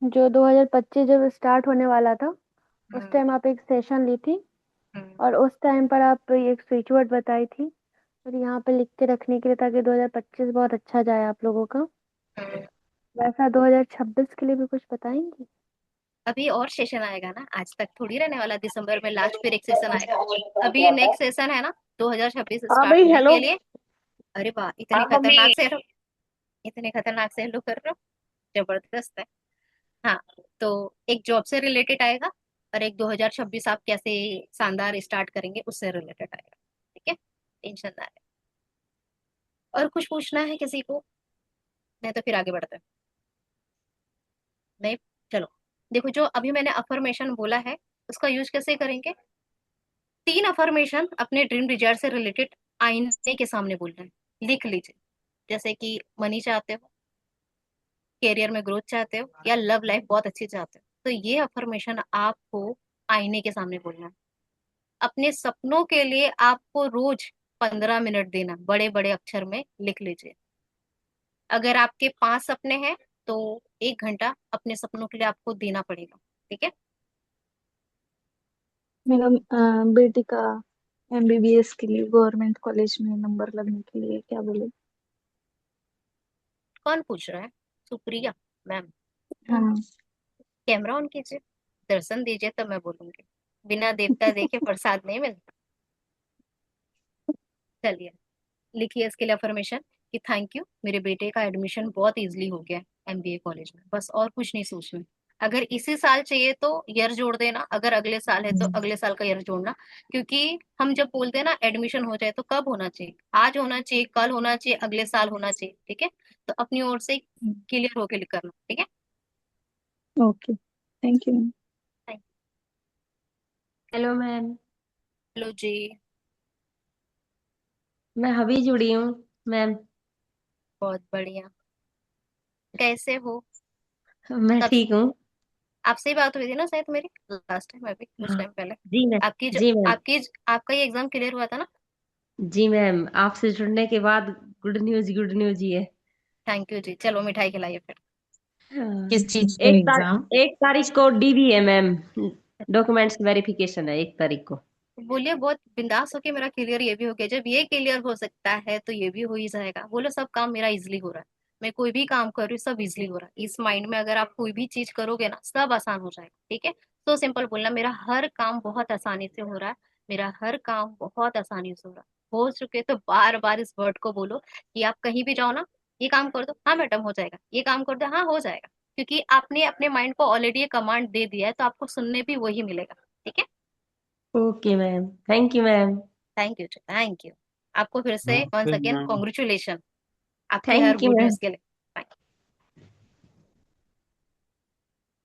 जो 2025 जब स्टार्ट होने वाला था उस हम्म टाइम आप एक सेशन ली थी हम्म और उस टाइम पर आप एक स्विच वर्ड बताई थी और यहाँ पे लिख के रखने के लिए, ताकि 2025 बहुत अच्छा जाए आप लोगों का। हम्म। वैसा 2026 के लिए भी कुछ बताएंगी? अभी और सेशन आएगा ना, आज तक थोड़ी रहने वाला। दिसंबर में लास्ट फिर एक सेशन आएगा। अभी नेक्स्ट सेशन है ना, 2026 हाँ स्टार्ट भाई, होने हेलो। के लिए। अरे वाह, हाँ मम्मी। इतने खतरनाक से हेलो कर रहे हो, जबरदस्त है। हाँ, तो एक जॉब से रिलेटेड आएगा और एक 2026 आप कैसे शानदार स्टार्ट करेंगे उससे रिलेटेड आएगा। ठीक है, टेंशन ना है। और कुछ पूछना है किसी को? नहीं तो फिर आगे बढ़ते हैं। नहीं, चलो। देखो, जो अभी मैंने अफर्मेशन बोला है उसका यूज कैसे करेंगे? 3 अफर्मेशन अपने ड्रीम डिजायर से रिलेटेड आईने के सामने बोलना है, लिख लीजिए। जैसे कि मनी चाहते हो, कैरियर में ग्रोथ चाहते हो, या लव लाइफ बहुत अच्छी चाहते हो, तो ये अफर्मेशन आपको आईने के सामने बोलना है। अपने सपनों के लिए आपको रोज 15 मिनट देना, बड़े बड़े अक्षर में लिख लीजिए। अगर आपके 5 सपने हैं तो 1 घंटा अपने सपनों के लिए आपको देना पड़ेगा। ठीक है। मेरा बेटी का एमबीबीएस के लिए गवर्नमेंट कॉलेज में नंबर लगने के लिए क्या बोले? कौन पूछ रहा है? सुप्रिया मैम। हाँ। कैमरा ऑन कीजिए, दर्शन दीजिए, तब मैं बोलूंगी। बिना देवता देखे प्रसाद नहीं मिलता। चलिए, लिखिए इसके लिए अफर्मेशन कि थैंक यू, मेरे बेटे का एडमिशन बहुत इजीली हो गया है एमबीए कॉलेज में, बस और कुछ नहीं सोचना। अगर इसी साल चाहिए तो ईयर जोड़ देना, अगर अगले साल है तो अगले साल का ईयर जोड़ना। क्योंकि हम जब बोलते हैं ना एडमिशन हो जाए, तो कब होना चाहिए? आज होना चाहिए, कल होना चाहिए, अगले साल होना चाहिए। ठीक है। तो अपनी ओर से क्लियर होके करना। ठीक है। Okay, thank you. Thank hello ma'am. Hello जी। मैं अभी जुड़ी हूँ मैम। बहुत बढ़िया। कैसे हो? मैं कब ठीक हूँ। आपसे ही बात हुई थी ना शायद मेरी लास्ट टाइम, अभी कुछ हाँ, टाइम पहले। जी मैम। आपकी जो जी मैम। आपका ये एग्जाम क्लियर हुआ था ना? जी मैम, आपसे जुड़ने के बाद गुड न्यूज ही है। थैंक यू जी। चलो, मिठाई खिलाइए फिर। हाँ। किस चीज का एग्जाम? 1 तारीख को डीवी है मैम। डॉक्यूमेंट्स वेरिफिकेशन है 1 तारीख को। बोलिए, बहुत बिंदास होके, मेरा क्लियर ये भी हो गया। जब ये क्लियर हो सकता है तो ये भी हो ही जाएगा। बोलो, सब काम मेरा इजिली हो रहा है। मैं कोई भी काम कर रही हूँ सब इजिली हो रहा है। इस माइंड में अगर आप कोई भी चीज करोगे ना सब आसान हो जाएगा। ठीक है, तो सिंपल बोलना मेरा हर काम बहुत आसानी से हो रहा है, मेरा हर काम बहुत आसानी से हो रहा है। हो चुके तो बार बार इस वर्ड को बोलो कि आप कहीं भी जाओ ना, ये काम कर दो, हाँ मैडम हो जाएगा, ये काम कर दो, हाँ हो जाएगा। क्योंकि आपने अपने माइंड को ऑलरेडी ये कमांड दे दिया है, तो आपको सुनने भी वही मिलेगा। ठीक है, okay ma'am, thank you ma'am. Thank you, thank you. आपको फिर से वंस फिर अगेन मैम कॉन्ग्रेचुलेशन आपकी हर thank you good ma'am. News के लिए। Fine.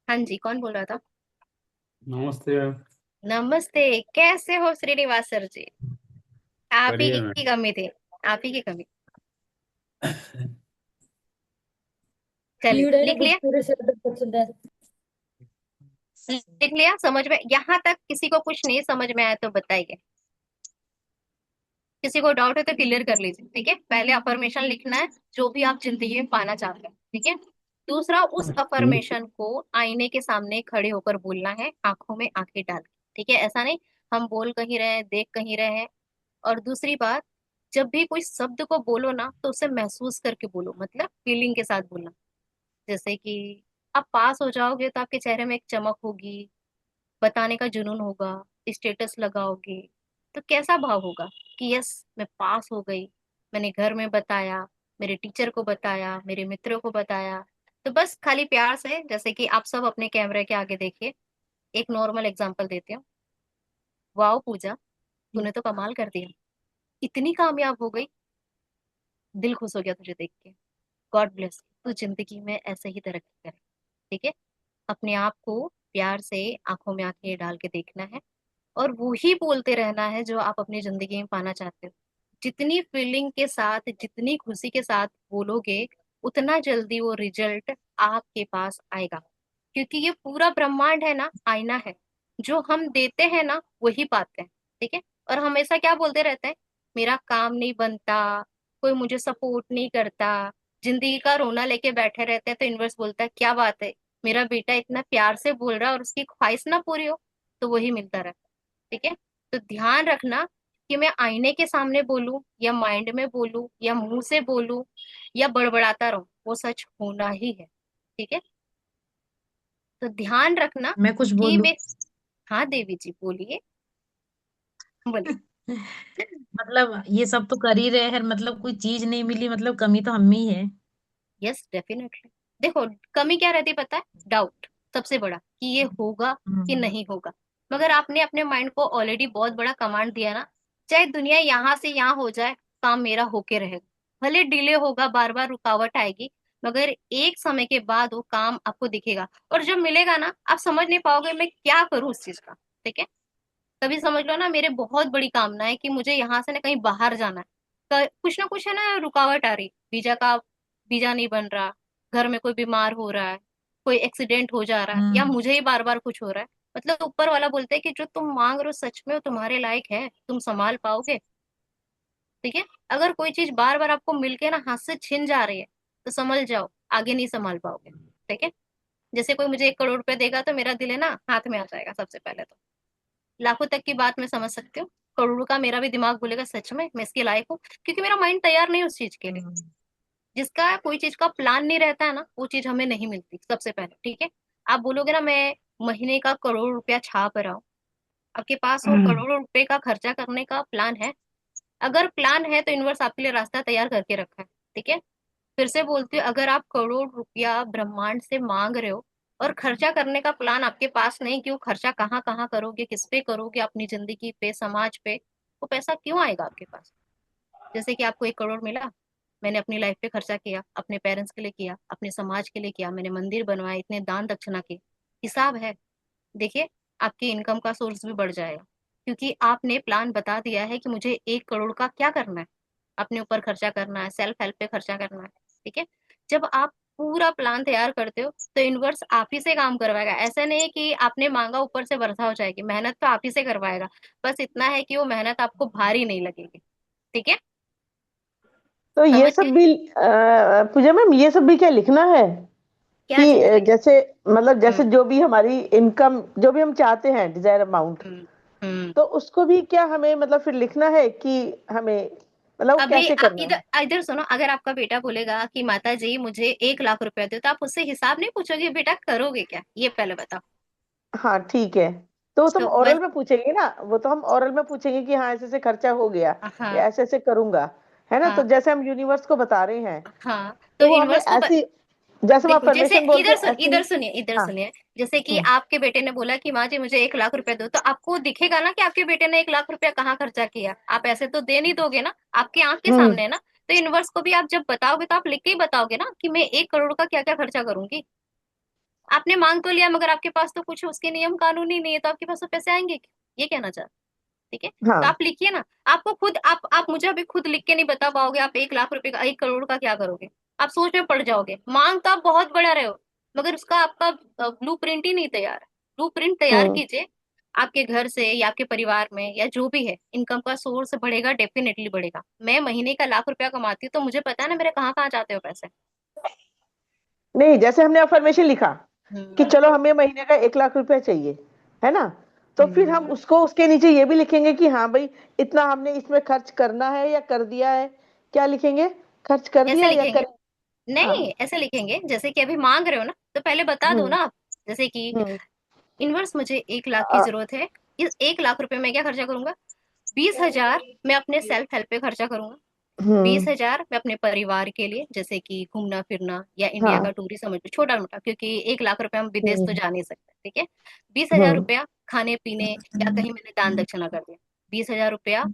हाँ जी, कौन बोल रहा था? नमस्ते मैम। नमस्ते, कैसे हो श्रीनिवास सर जी? आप ही बढ़िया की मैम। कमी थी, आप ही की कमी। चलिए लिख लिया, लिख लिया, समझ में यहाँ तक किसी को कुछ नहीं समझ में आया तो बताइए। किसी को डाउट है तो क्लियर कर लीजिए। ठीक है, पहले अफर्मेशन लिखना है जो भी आप जिंदगी में पाना चाहते हैं। ठीक है, दूसरा उस अफर्मेशन को आईने के सामने खड़े होकर बोलना है, आंखों में आंखें डाल के। ठीक है, ऐसा नहीं हम बोल कहीं रहे हैं देख कहीं रहे हैं। और दूसरी बात, जब भी कोई शब्द को बोलो ना तो उसे महसूस करके बोलो, मतलब फीलिंग के साथ बोलना। जैसे कि आप पास हो जाओगे तो आपके चेहरे में एक चमक होगी, बताने का जुनून होगा, स्टेटस लगाओगे तो कैसा भाव होगा कि यस मैं पास हो गई, मैंने घर में बताया, मेरे टीचर को बताया, मेरे मित्रों को बताया। तो बस खाली प्यार से, जैसे कि आप सब अपने कैमरे के आगे देखिए, एक नॉर्मल एग्जांपल देती हूँ। वाओ पूजा, तूने तो कमाल कर दिया, इतनी कामयाब हो गई, दिल खुश हो गया तुझे देख के, गॉड ब्लेस, तू जिंदगी में ऐसे ही तरक्की करे। ठीक है, अपने आप को प्यार से आंखों में आंखें डाल के देखना है और वो ही बोलते रहना है जो आप अपनी जिंदगी में पाना चाहते हो। जितनी फीलिंग के साथ, जितनी खुशी के साथ बोलोगे, उतना जल्दी वो रिजल्ट आपके पास आएगा। क्योंकि ये पूरा ब्रह्मांड है ना, आईना है, जो हम देते हैं ना वही पाते हैं। ठीक है, और हमेशा क्या बोलते रहते हैं, मेरा काम नहीं बनता, कोई मुझे सपोर्ट नहीं करता, जिंदगी का रोना लेके बैठे रहते हैं। तो यूनिवर्स बोलता है क्या बात है, मेरा बेटा इतना प्यार से बोल रहा है और उसकी ख्वाहिश ना पूरी हो, तो वही मिलता रहता है। ठीक है, तो ध्यान रखना कि मैं आईने के सामने बोलूं या माइंड में बोलूं या मुंह से बोलूं या बड़बड़ाता रहूं, वो सच होना ही है। ठीक है, तो ध्यान रखना मैं कुछ कि बोलूं? मैं, हाँ देवी जी बोलिए, बोलिए। मतलब ये सब तो कर ही रहे हैं, मतलब कोई चीज नहीं मिली, मतलब कमी तो हम में ही है। Yes definitely. देखो कमी क्या रहती है पता है? डाउट, सबसे बड़ा कि ये होगा कि हम्म। नहीं होगा। मगर आपने अपने माइंड को ऑलरेडी बहुत बड़ा कमांड दिया ना, चाहे दुनिया यहाँ से यहाँ हो जाए, काम मेरा होके रहेगा। भले डिले होगा, बार बार रुकावट आएगी, मगर एक समय के बाद वो काम आपको दिखेगा। और जब मिलेगा ना आप समझ नहीं पाओगे मैं क्या करूँ उस चीज का। ठीक है, कभी समझ लो ना मेरे बहुत बड़ी कामना है कि मुझे यहाँ से ना कहीं बाहर जाना है, कुछ ना कुछ है ना रुकावट आ रही, वीजा का वीजा नहीं बन रहा, घर में कोई बीमार हो रहा है, कोई एक्सीडेंट हो जा रहा है, या हम्म। मुझे ही बार बार कुछ हो रहा है। मतलब ऊपर वाला बोलते हैं कि जो तुम मांग रहे हो सच में वो तुम्हारे लायक है, तुम संभाल पाओगे। ठीक है, अगर कोई चीज बार बार आपको मिलके ना हाथ से छिन जा रही है तो समझ जाओ आगे नहीं संभाल पाओगे। ठीक है, जैसे कोई मुझे 1 करोड़ रुपए देगा तो मेरा दिल है ना हाथ में आ जाएगा सबसे पहले तो। लाखों तक की बात मैं समझ सकती हूँ, करोड़ों का मेरा भी दिमाग बोलेगा सच में मैं इसके लायक हूँ, क्योंकि मेरा माइंड तैयार नहीं है उस चीज के लिए। हम्म। जिसका कोई चीज का प्लान नहीं रहता है ना वो चीज हमें नहीं मिलती सबसे पहले। ठीक है, आप बोलोगे ना मैं महीने का 1 करोड़ रुपया छाप रहा हूँ, आपके पास वो 1 करोड़ रुपए का खर्चा करने का प्लान है? अगर प्लान है तो यूनिवर्स आपके लिए रास्ता तैयार करके रखा है। ठीक है, फिर से बोलती हूँ, अगर आप 1 करोड़ रुपया ब्रह्मांड से मांग रहे हो और खर्चा करने का प्लान आपके पास नहीं कि वो खर्चा कहाँ कहाँ करोगे, किस पे करोगे, अपनी जिंदगी पे, समाज पे, वो पैसा क्यों आएगा आपके पास? जैसे कि आपको 1 करोड़ मिला, मैंने अपनी लाइफ पे खर्चा किया, अपने पेरेंट्स के लिए किया, अपने समाज के लिए किया, मैंने मंदिर बनवाए, इतने दान दक्षिणा के हिसाब है। देखिए आपकी इनकम का सोर्स भी बढ़ जाएगा, क्योंकि आपने प्लान बता दिया है कि मुझे 1 करोड़ का क्या करना है, अपने ऊपर खर्चा करना है, सेल्फ हेल्प पे खर्चा करना है। ठीक है, जब आप पूरा प्लान तैयार करते हो तो यूनिवर्स आप ही से काम करवाएगा। ऐसा नहीं है कि आपने मांगा ऊपर से वर्षा हो जाएगी, मेहनत तो आप ही से करवाएगा। बस इतना है कि वो मेहनत आपको भारी नहीं लगेगी। ठीक है, तो ये समझ सब गए? भी पूजा मैम, ये सब भी क्या लिखना है क्या कि चीज लिखना? जैसे मतलब जैसे हम्म जो भी हमारी इनकम, जो भी हम चाहते हैं डिजायर अमाउंट, हम्म हम्म। तो उसको भी क्या हमें मतलब फिर लिखना है कि हमें मतलब वो अभी कैसे करना है? इधर इधर सुनो, अगर आपका बेटा बोलेगा कि माता जी मुझे 1 लाख रुपया दो, तो आप उससे हिसाब नहीं पूछोगे बेटा करोगे क्या, ये पहले बताओ। हाँ ठीक है, तो वो तो हम तो ओरल बस। में पूछेंगे ना, वो तो हम ओरल में पूछेंगे कि हाँ ऐसे ऐसे खर्चा हो गया या हाँ ऐसे ऐसे करूंगा, है ना? तो हाँ जैसे हम यूनिवर्स को बता रहे हैं, हाँ, तो तो वो हमें यूनिवर्स को ऐसी, जैसे हम देखो, जैसे अफर्मेशन बोलते हैं ऐसे ही। इधर हाँ। सुनिए, जैसे कि हम्म। आपके बेटे ने बोला कि माँ जी मुझे 1 लाख रुपया दो, तो आपको दिखेगा ना कि आपके बेटे ने 1 लाख रुपया कहाँ खर्चा किया। आप ऐसे तो दे नहीं दोगे ना, आपकी आंख के हम्म। सामने है ना। तो यूनिवर्स को भी आप जब बताओगे तो आप लिख के ही बताओगे ना कि मैं 1 करोड़ का क्या क्या खर्चा करूंगी। आपने मांग तो लिया, मगर आपके पास तो कुछ उसके नियम कानून ही नहीं है, तो आपके पास तो पैसे आएंगे क्या? ये कहना चाह, ठीक है। तो हाँ। आप लिखिए ना। आपको खुद आप मुझे अभी खुद लिख के नहीं बता पाओगे आप 1 लाख रुपए का 1 करोड़ का क्या करोगे। आप सोच में पड़ जाओगे। मांग तो आप बहुत बड़ा रहे हो, मगर उसका आपका ब्लू प्रिंट ही नहीं तैयार है। ब्लू प्रिंट तैयार हम्म। कीजिए। आपके घर से या आपके परिवार में या जो भी है, इनकम का सोर्स बढ़ेगा, डेफिनेटली बढ़ेगा। मैं महीने का 1 लाख रुपया कमाती हूँ, तो मुझे पता है ना मेरे कहाँ कहाँ जाते हो पैसे। नहीं, जैसे हमने अफर्मेशन लिखा कि हम्म चलो हमें महीने का 1 लाख रुपया चाहिए, है ना? तो फिर हम हम्म। उसको उसके नीचे ये भी लिखेंगे कि हाँ भाई इतना हमने इसमें खर्च करना है या कर दिया है। क्या लिखेंगे? खर्च कर ऐसे दिया या लिखेंगे, कर। हाँ। नहीं ऐसे लिखेंगे जैसे कि अभी मांग रहे हो ना, तो पहले बता दो हम्म। ना आप। जैसे कि हम्म। इनवर्स मुझे 1 लाख की जरूरत है। इस 1 लाख रुपए में क्या खर्चा करूंगा? 20 हजार मैं अपने सेल्फ हेल्प पे खर्चा करूंगा। बीस हम्म। हजार मैं अपने परिवार के लिए, जैसे कि घूमना फिरना या इंडिया हाँ। का टूर ही समझ लो, छोटा मोटा, क्योंकि 1 लाख रुपए हम विदेश तो हम्म। जा नहीं सकते, ठीक है। 20 हजार रुपया खाने पीने या कहीं मैंने दान दक्षिणा कर दिया। 20 हजार रुपया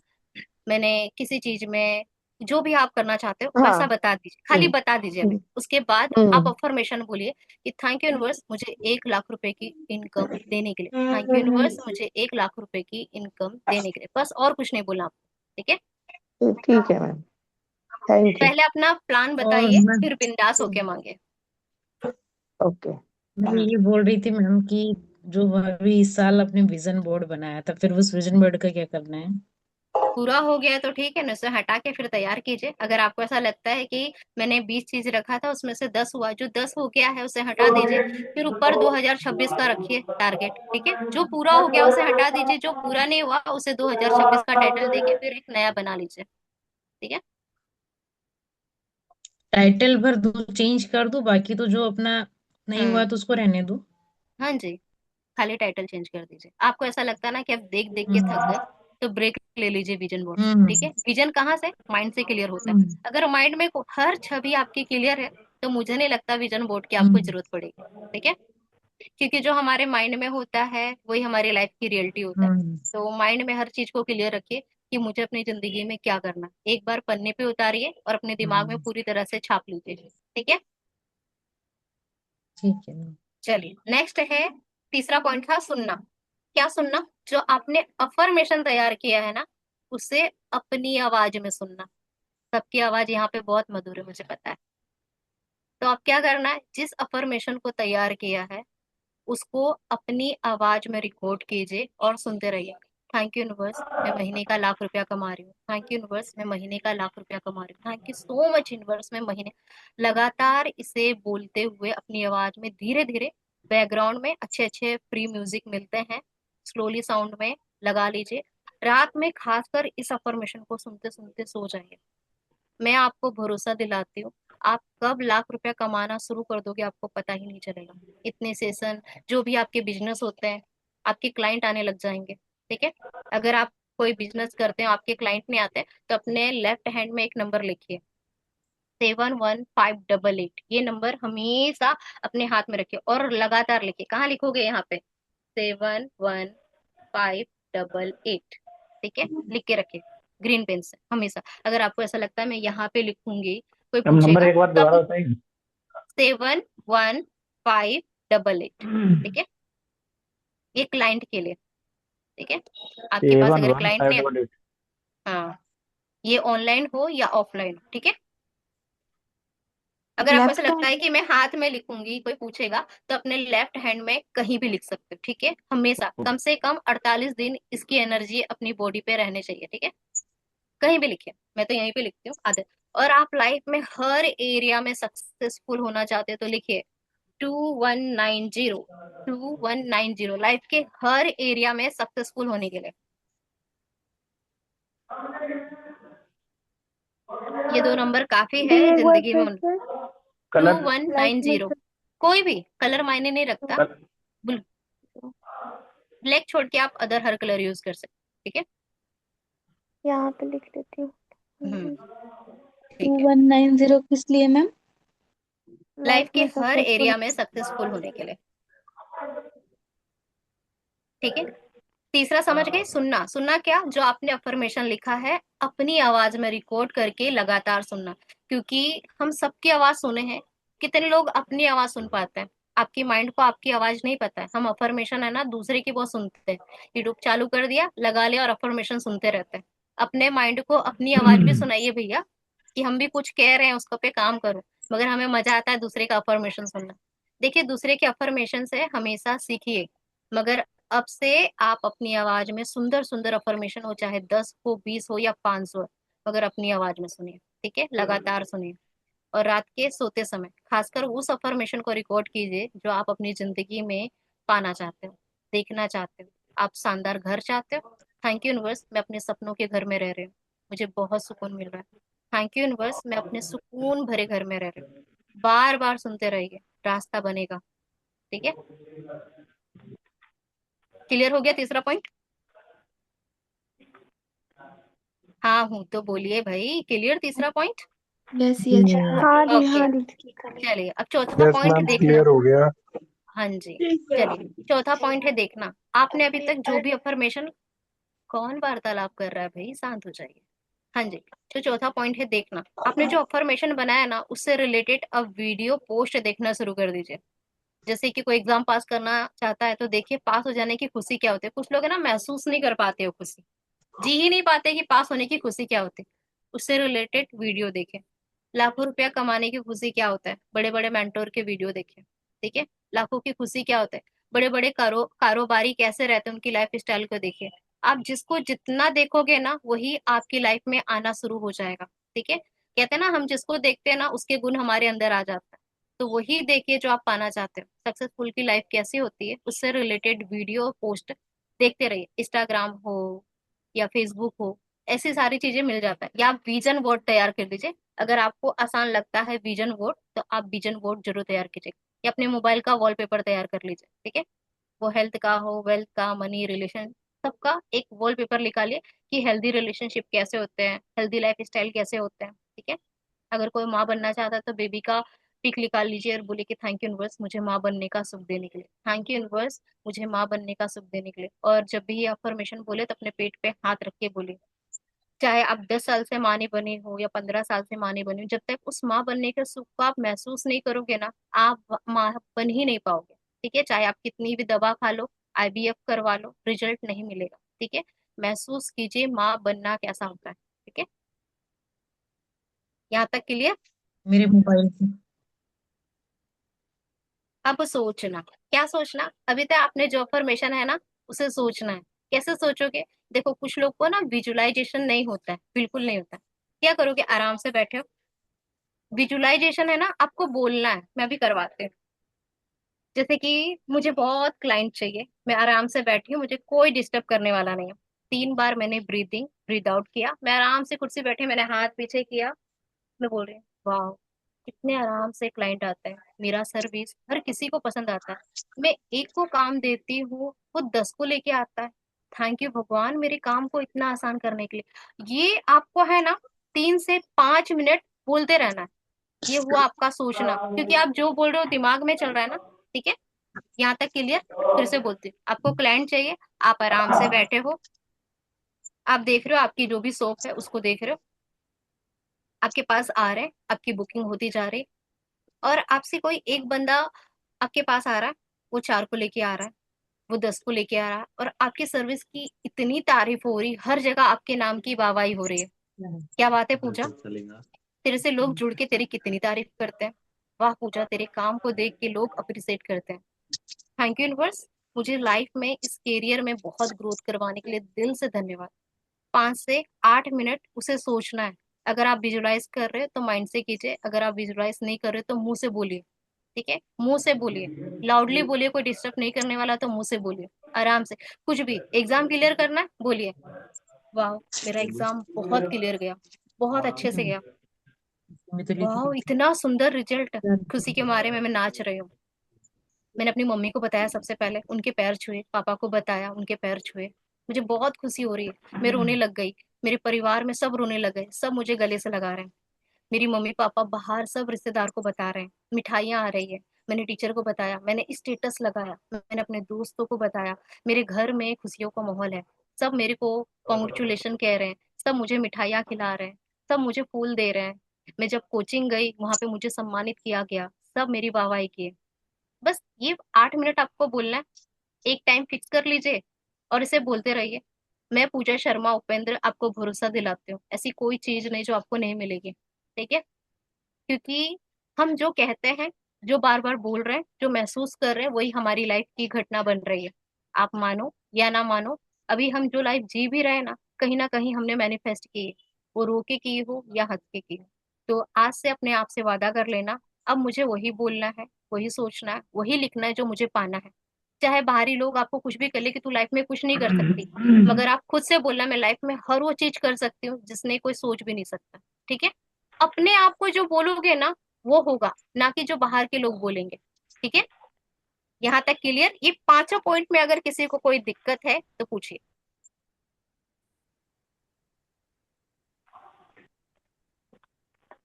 मैंने किसी चीज में, जो भी आप करना चाहते हो हाँ। वैसा बता दीजिए, खाली हम्म। बता दीजिए हमें। हम्म। उसके बाद आप हम्म। अफर्मेशन बोलिए कि थैंक यू यूनिवर्स मुझे 1 लाख रुपए की इनकम देने के लिए, थैंक यू यूनिवर्स मुझे 1 लाख रुपए की इनकम देने के लिए, बस और कुछ नहीं बोलना आपको, ठीक है। ठीक है मैम, थैंक यू। पहले अपना प्लान और बताइए, फिर बिंदास होके मांगे। ओके। मैं ये बोल रही थी मैम कि जो अभी इस साल अपने विजन बोर्ड बनाया था, फिर उस विजन बोर्ड का क्या करना है? पूरा हो गया है तो ठीक है ना, उसे हटा के फिर तैयार कीजिए। अगर आपको ऐसा लगता है कि मैंने 20 चीज रखा था उसमें से 10 हुआ, जो 10 हो गया है उसे हटा दीजिए। फिर ऊपर 2026 का रखिए टारगेट, ठीक है। जो पूरा हो गया उसे हटा दीजिए, जो पूरा नहीं हुआ उसे 2026 का टाइटल देके फिर एक नया बना लीजिए, ठीक है। टाइटल भर दूं, चेंज कर दूं, बाकी तो जो अपना नहीं हुआ हम्म। तो उसको रहने दूं? हाँ जी, खाली टाइटल चेंज कर दीजिए। आपको ऐसा लगता है ना कि आप देख देख के थक गए, हम्म तो ब्रेक ले लीजिए विजन बोर्ड से, हम्म ठीक है। विजन कहाँ से? माइंड से क्लियर होता है। हम्म अगर माइंड में हर छवि आपकी क्लियर है, तो मुझे नहीं लगता विजन बोर्ड की आपको हम्म जरूरत पड़ेगी, ठीक है। क्योंकि जो हमारे माइंड में होता है वही हमारी लाइफ की रियलिटी होता है। हम्म तो माइंड में हर चीज को क्लियर रखिए कि मुझे अपनी जिंदगी में क्या करना है। एक बार पन्ने पे उतारिए और अपने दिमाग में हम्म, पूरी तरह से छाप लीजिए, ठीक है। ठीक है मैम। चलिए, नेक्स्ट है, तीसरा पॉइंट था सुनना। क्या सुनना? जो आपने अफर्मेशन तैयार किया है ना, उसे अपनी आवाज में सुनना। सबकी आवाज यहाँ पे बहुत मधुर है, मुझे पता है। तो आप क्या करना है, जिस अफर्मेशन को तैयार किया है उसको अपनी आवाज में रिकॉर्ड कीजिए और सुनते रहिए। थैंक यू यूनिवर्स मैं महीने का 1 लाख रुपया कमा रही हूँ, थैंक यू यूनिवर्स मैं महीने का 1 लाख रुपया कमा रही हूँ, thank you so much universe मैं महीने। लगातार इसे बोलते हुए अपनी आवाज में धीरे धीरे, बैकग्राउंड में अच्छे अच्छे फ्री म्यूजिक मिलते हैं, स्लोली साउंड में लगा लीजिए। रात में खासकर इस अफर्मेशन को सुनते सुनते सो जाइए। मैं आपको भरोसा दिलाती हूँ, आप कब 1 लाख रुपया कमाना शुरू कर दोगे आपको पता ही नहीं चलेगा। इतने सेशन, जो भी आपके बिजनेस होते हैं, आपके क्लाइंट आने लग जाएंगे, ठीक है। अगर आप कोई बिजनेस करते हैं आपके क्लाइंट नहीं आते, तो अपने लेफ्ट हैंड में एक नंबर लिखिए, 71588। ये नंबर हमेशा अपने हाथ में रखिए और लगातार लिखिए। कहाँ लिखोगे? यहाँ पे 71588, ठीक है, लिख के रखिए ग्रीन पेन से हमेशा। अगर आपको ऐसा लगता है मैं यहाँ पे लिखूंगी, कोई मैम नंबर पूछेगा, एक बार तो दोबारा आप बताएंगे? 71588, ठीक है। ये क्लाइंट के लिए, ठीक है। आपके पास सेवन अगर वन क्लाइंट फाइव ने, डबल एट हाँ, ये ऑनलाइन हो या ऑफलाइन हो, ठीक है। अगर आपको ऐसा लेफ्ट लगता है हैंड। कि मैं हाथ में लिखूंगी, कोई पूछेगा, तो अपने लेफ्ट हैंड में कहीं भी लिख सकते हो, ठीक है। हमेशा कम से कम 48 दिन इसकी एनर्जी अपनी बॉडी पे रहने चाहिए, ठीक है। कहीं भी लिखिए, मैं तो यहीं पे लिखती हूँ आदत। और आप लाइफ में हर एरिया में सक्सेसफुल होना चाहते हो तो लिखिए 2190, 2190, लाइफ के हर एरिया में सक्सेसफुल होने के लिए। ये 2 नंबर काफी दी है एक बार जिंदगी में। फिर से कलर 2190। कोई भी कलर मायने नहीं रखता। ब्लैक छोड़ के आप अदर हर कलर यूज कर सकते, ठीक है। यहाँ पे लिख लेती हूँ। ठीक है। 2190 किस लिए मैम? लाइफ के में हर सक्सेसफुल एरिया में सक्सेसफुल होने के लिए, ठीक है। तीसरा समझ गए? सुनना। सुनना क्या? जो आपने अफर्मेशन लिखा है अपनी आवाज में रिकॉर्ड करके लगातार सुनना, क्योंकि हम सबकी आवाज सुने हैं। कितने लोग अपनी आवाज सुन पाते हैं? आपकी माइंड को आपकी आवाज नहीं पता है। हम अफर्मेशन है ना दूसरे की बहुत सुनते हैं। यूट्यूब चालू कर दिया, लगा लिया और अफर्मेशन सुनते रहते हैं। अपने माइंड को अपनी आवाज भी सुनाइए भैया, कि हम भी कुछ कह रहे हैं उसको पे काम करो। मगर हमें मजा आता है दूसरे का अफर्मेशन सुनना। देखिए, दूसरे के अफर्मेशन से हमेशा सीखिए, मगर अब से आप अपनी आवाज में सुंदर सुंदर अफर्मेशन हो, चाहे 10 हो, 20 हो या 500 हो, मगर अपनी आवाज में सुनिए, ठीक है। लगातार सुनिए। और रात के सोते समय खासकर उस अफर्मेशन को रिकॉर्ड कीजिए जो आप अपनी जिंदगी में पाना चाहते हो, देखना चाहते हो। आप शानदार घर चाहते हो? थैंक यू यूनिवर्स, मैं अपने सपनों के घर में रह रही हूँ, मुझे बहुत सुकून मिल रहा है। थैंक यू यूनिवर्स, मैं अपने सुकून भरे घर में रह रही हूँ। बार बार सुनते रहिए, रास्ता बनेगा, ठीक है। क्लियर हो गया तीसरा पॉइंट? हाँ हूँ तो बोलिए भाई, क्लियर तीसरा पॉइंट? Yes yes. हाँ दी, ओके, हाँ दी। चलिए अब चौथा यस पॉइंट मैम, देखना। क्लियर हो गया। हाँ जी, चलिए चौथा पॉइंट है देखना। आपने अभी तक जो भी अफर्मेशन, कौन वार्तालाप कर रहा है भाई, शांत हो जाइए। हाँ जी, तो चौथा पॉइंट है देखना। आपने जो अफर्मेशन बनाया ना उससे रिलेटेड अब वीडियो पोस्ट देखना शुरू कर दीजिए। जैसे कि कोई एग्जाम पास करना चाहता है तो देखिए पास हो जाने की खुशी क्या होती है। कुछ लोग है ना महसूस नहीं कर पाते हो खुशी, जी ही नहीं पाते कि पास होने की खुशी क्या होती है। उससे रिलेटेड वीडियो देखें। लाखों रुपया कमाने की खुशी क्या होता है, बड़े बड़े मेंटोर के वीडियो देखें, ठीक है। लाखों की खुशी क्या होता है, बड़े बड़े कारोबारी कैसे रहते हैं, उनकी लाइफ स्टाइल को देखिए। आप जिसको जितना देखोगे ना वही आपकी लाइफ में आना शुरू हो जाएगा, ठीक है। कहते हैं ना हम जिसको देखते हैं ना उसके गुण हमारे अंदर आ जाता है। तो वही देखिए जो आप पाना चाहते हो। सक्सेसफुल की लाइफ कैसी होती है उससे रिलेटेड वीडियो पोस्ट देखते रहिए। इंस्टाग्राम हो या फेसबुक हो, ऐसी सारी चीजें मिल जाता है। या आप विजन बोर्ड तैयार कर दीजिए। अगर आपको आसान लगता है विजन बोर्ड तो आप विजन बोर्ड जरूर तैयार कीजिए, या अपने मोबाइल का वॉलपेपर तैयार कर लीजिए, ठीक है। वो हेल्थ का हो, वेल्थ का, मनी, रिलेशन, सबका एक वॉलपेपर निकालिए कि हेल्दी रिलेशनशिप कैसे होते हैं, हेल्दी लाइफ स्टाइल कैसे होते हैं, ठीक है। अगर कोई माँ बनना चाहता है तो बेबी का पिक निकाल लीजिए और बोले कि थैंक यू यूनिवर्स मुझे माँ बनने का सुख देने के लिए, थैंक यू यूनिवर्स मुझे माँ बनने का सुख देने के लिए। और जब भी ये अफर्मेशन बोले तो अपने पेट पे हाथ रख के बोले। चाहे आप 10 साल से माँ नहीं बनी हो या 15 साल से माँ नहीं बनी हो, जब तक उस माँ बनने के सुख को आप महसूस नहीं करोगे ना आप माँ बन ही नहीं पाओगे, ठीक है। चाहे आप कितनी भी दवा खा लो, आईवीएफ करवा लो, रिजल्ट नहीं मिलेगा, ठीक है। महसूस कीजिए माँ बनना कैसा होता है, ठीक है। यहाँ तक क्लियर? मेरे मोबाइल से। अब सोचना। क्या सोचना? अभी तक आपने जो अफर्मेशन है ना उसे सोचना है। कैसे सोचोगे? देखो कुछ लोग को ना विजुअलाइजेशन नहीं होता है, बिल्कुल नहीं होता है। क्या करोगे? आराम से बैठे हो, विजुअलाइजेशन है ना आपको बोलना है। मैं भी करवाती हूँ। जैसे कि मुझे बहुत क्लाइंट चाहिए, मैं आराम से बैठी हूँ, मुझे कोई डिस्टर्ब करने वाला नहीं है। 3 बार मैंने ब्रीदिंग ब्रीद आउट किया, मैं आराम से कुर्सी बैठे, मैंने हाथ पीछे किया, मैं बोल रही हूँ वाह कितने आराम से क्लाइंट आते हैं। मेरा सर्विस हर किसी को पसंद आता है। मैं एक को काम देती हूँ वो 10 को लेके आता है। थैंक यू भगवान मेरे काम को इतना आसान करने के लिए। ये आपको है ना 3 से 5 मिनट बोलते रहना है। ये हुआ आपका सोचना, क्योंकि आप जो बोल रहे हो दिमाग में चल रहा है ना, ठीक है। यहाँ तक क्लियर? फिर से बोलती हूँ। आपको क्लाइंट चाहिए, आप आराम से बैठे हो, आप देख रहे हो आपकी जो भी शॉप है उसको देख रहे हो, आपके पास आ रहे हैं, आपकी बुकिंग होती जा रही है। और आपसे कोई एक बंदा आपके पास आ रहा है, वो 4 को लेके आ रहा है, वो 10 को लेके आ रहा है, और आपकी सर्विस की इतनी तारीफ हो रही, हर जगह आपके नाम की वाहवाही हो रही है। क्या बात है पूजा? तेरे से लोग जुड़ के तेरी कितनी तारीफ करते हैं। वाह पूजा, तेरे काम को देख के लोग अप्रिशिएट करते हैं। थैंक यू यूनिवर्स, मुझे लाइफ में इस करियर में बहुत ग्रोथ करवाने के लिए दिल से धन्यवाद। 5 से 8 मिनट उसे सोचना है। अगर आप विजुलाइज कर रहे हो तो माइंड से कीजिए, अगर आप विजुलाइज नहीं कर रहे तो मुंह से बोलिए, ठीक है। मुंह से बोलिए, लाउडली बोलिए, कोई डिस्टर्ब नहीं करने वाला तो मुंह से बोलिए आराम से। कुछ भी एग्जाम क्लियर करना है बोलिए वाह मेरा एग्जाम बहुत क्लियर गया, बहुत अच्छे से गया। मैं तो लिख वाह, रही थी इतना सुंदर रिजल्ट। यार। खुशी के मारे में मैं नाच रही हूँ। मैंने अपनी मम्मी को बताया, सबसे पहले उनके पैर छुए, पापा को बताया, उनके पैर छुए। मुझे बहुत खुशी हो रही है, मैं रोने लग गई। मेरे परिवार में सब रोने लग गए, सब मुझे गले से लगा रहे हैं। मेरी मम्मी पापा बाहर सब रिश्तेदार को बता रहे हैं, मिठाइयाँ आ रही है। मैंने टीचर को बताया, मैंने स्टेटस लगाया, मैंने अपने दोस्तों को बताया। मेरे घर में खुशियों का माहौल है। सब मेरे को कॉन्ग्रेचुलेशन कह रहे हैं, सब मुझे मिठाइयाँ खिला रहे हैं, सब मुझे फूल दे रहे हैं। मैं जब कोचिंग गई वहां पे मुझे सम्मानित किया गया, सब मेरी वाहवाही किए। बस ये 8 मिनट आपको बोलना है। एक टाइम फिक्स कर लीजिए और इसे बोलते रहिए। मैं पूजा शर्मा उपेंद्र आपको भरोसा दिलाती हूँ, ऐसी कोई चीज नहीं जो आपको नहीं मिलेगी। ठीक है? क्योंकि हम जो कहते हैं, जो बार बार बोल रहे हैं, जो महसूस कर रहे हैं, वही हमारी लाइफ की घटना बन रही है। आप मानो या ना मानो, अभी हम जो लाइफ जी भी रहे हैं ना कहीं हमने मैनिफेस्ट की है। वो रो के की हो या हंस के की हो। तो आज से अपने आप से वादा कर लेना, अब मुझे वही बोलना है, वही सोचना है, वही लिखना है जो मुझे पाना है। चाहे बाहरी लोग आपको कुछ भी कर ले कि तू लाइफ में कुछ नहीं कर सकती, मगर आप खुद से बोलना, मैं लाइफ में हर वो चीज कर सकती हूँ जिसने कोई सोच भी नहीं सकता। ठीक है? अपने आप को जो बोलोगे ना, वो होगा, ना कि जो बाहर के लोग बोलेंगे। ठीक है? यहाँ तक क्लियर? ये पांचों पॉइंट में अगर किसी को कोई दिक्कत है तो पूछिए।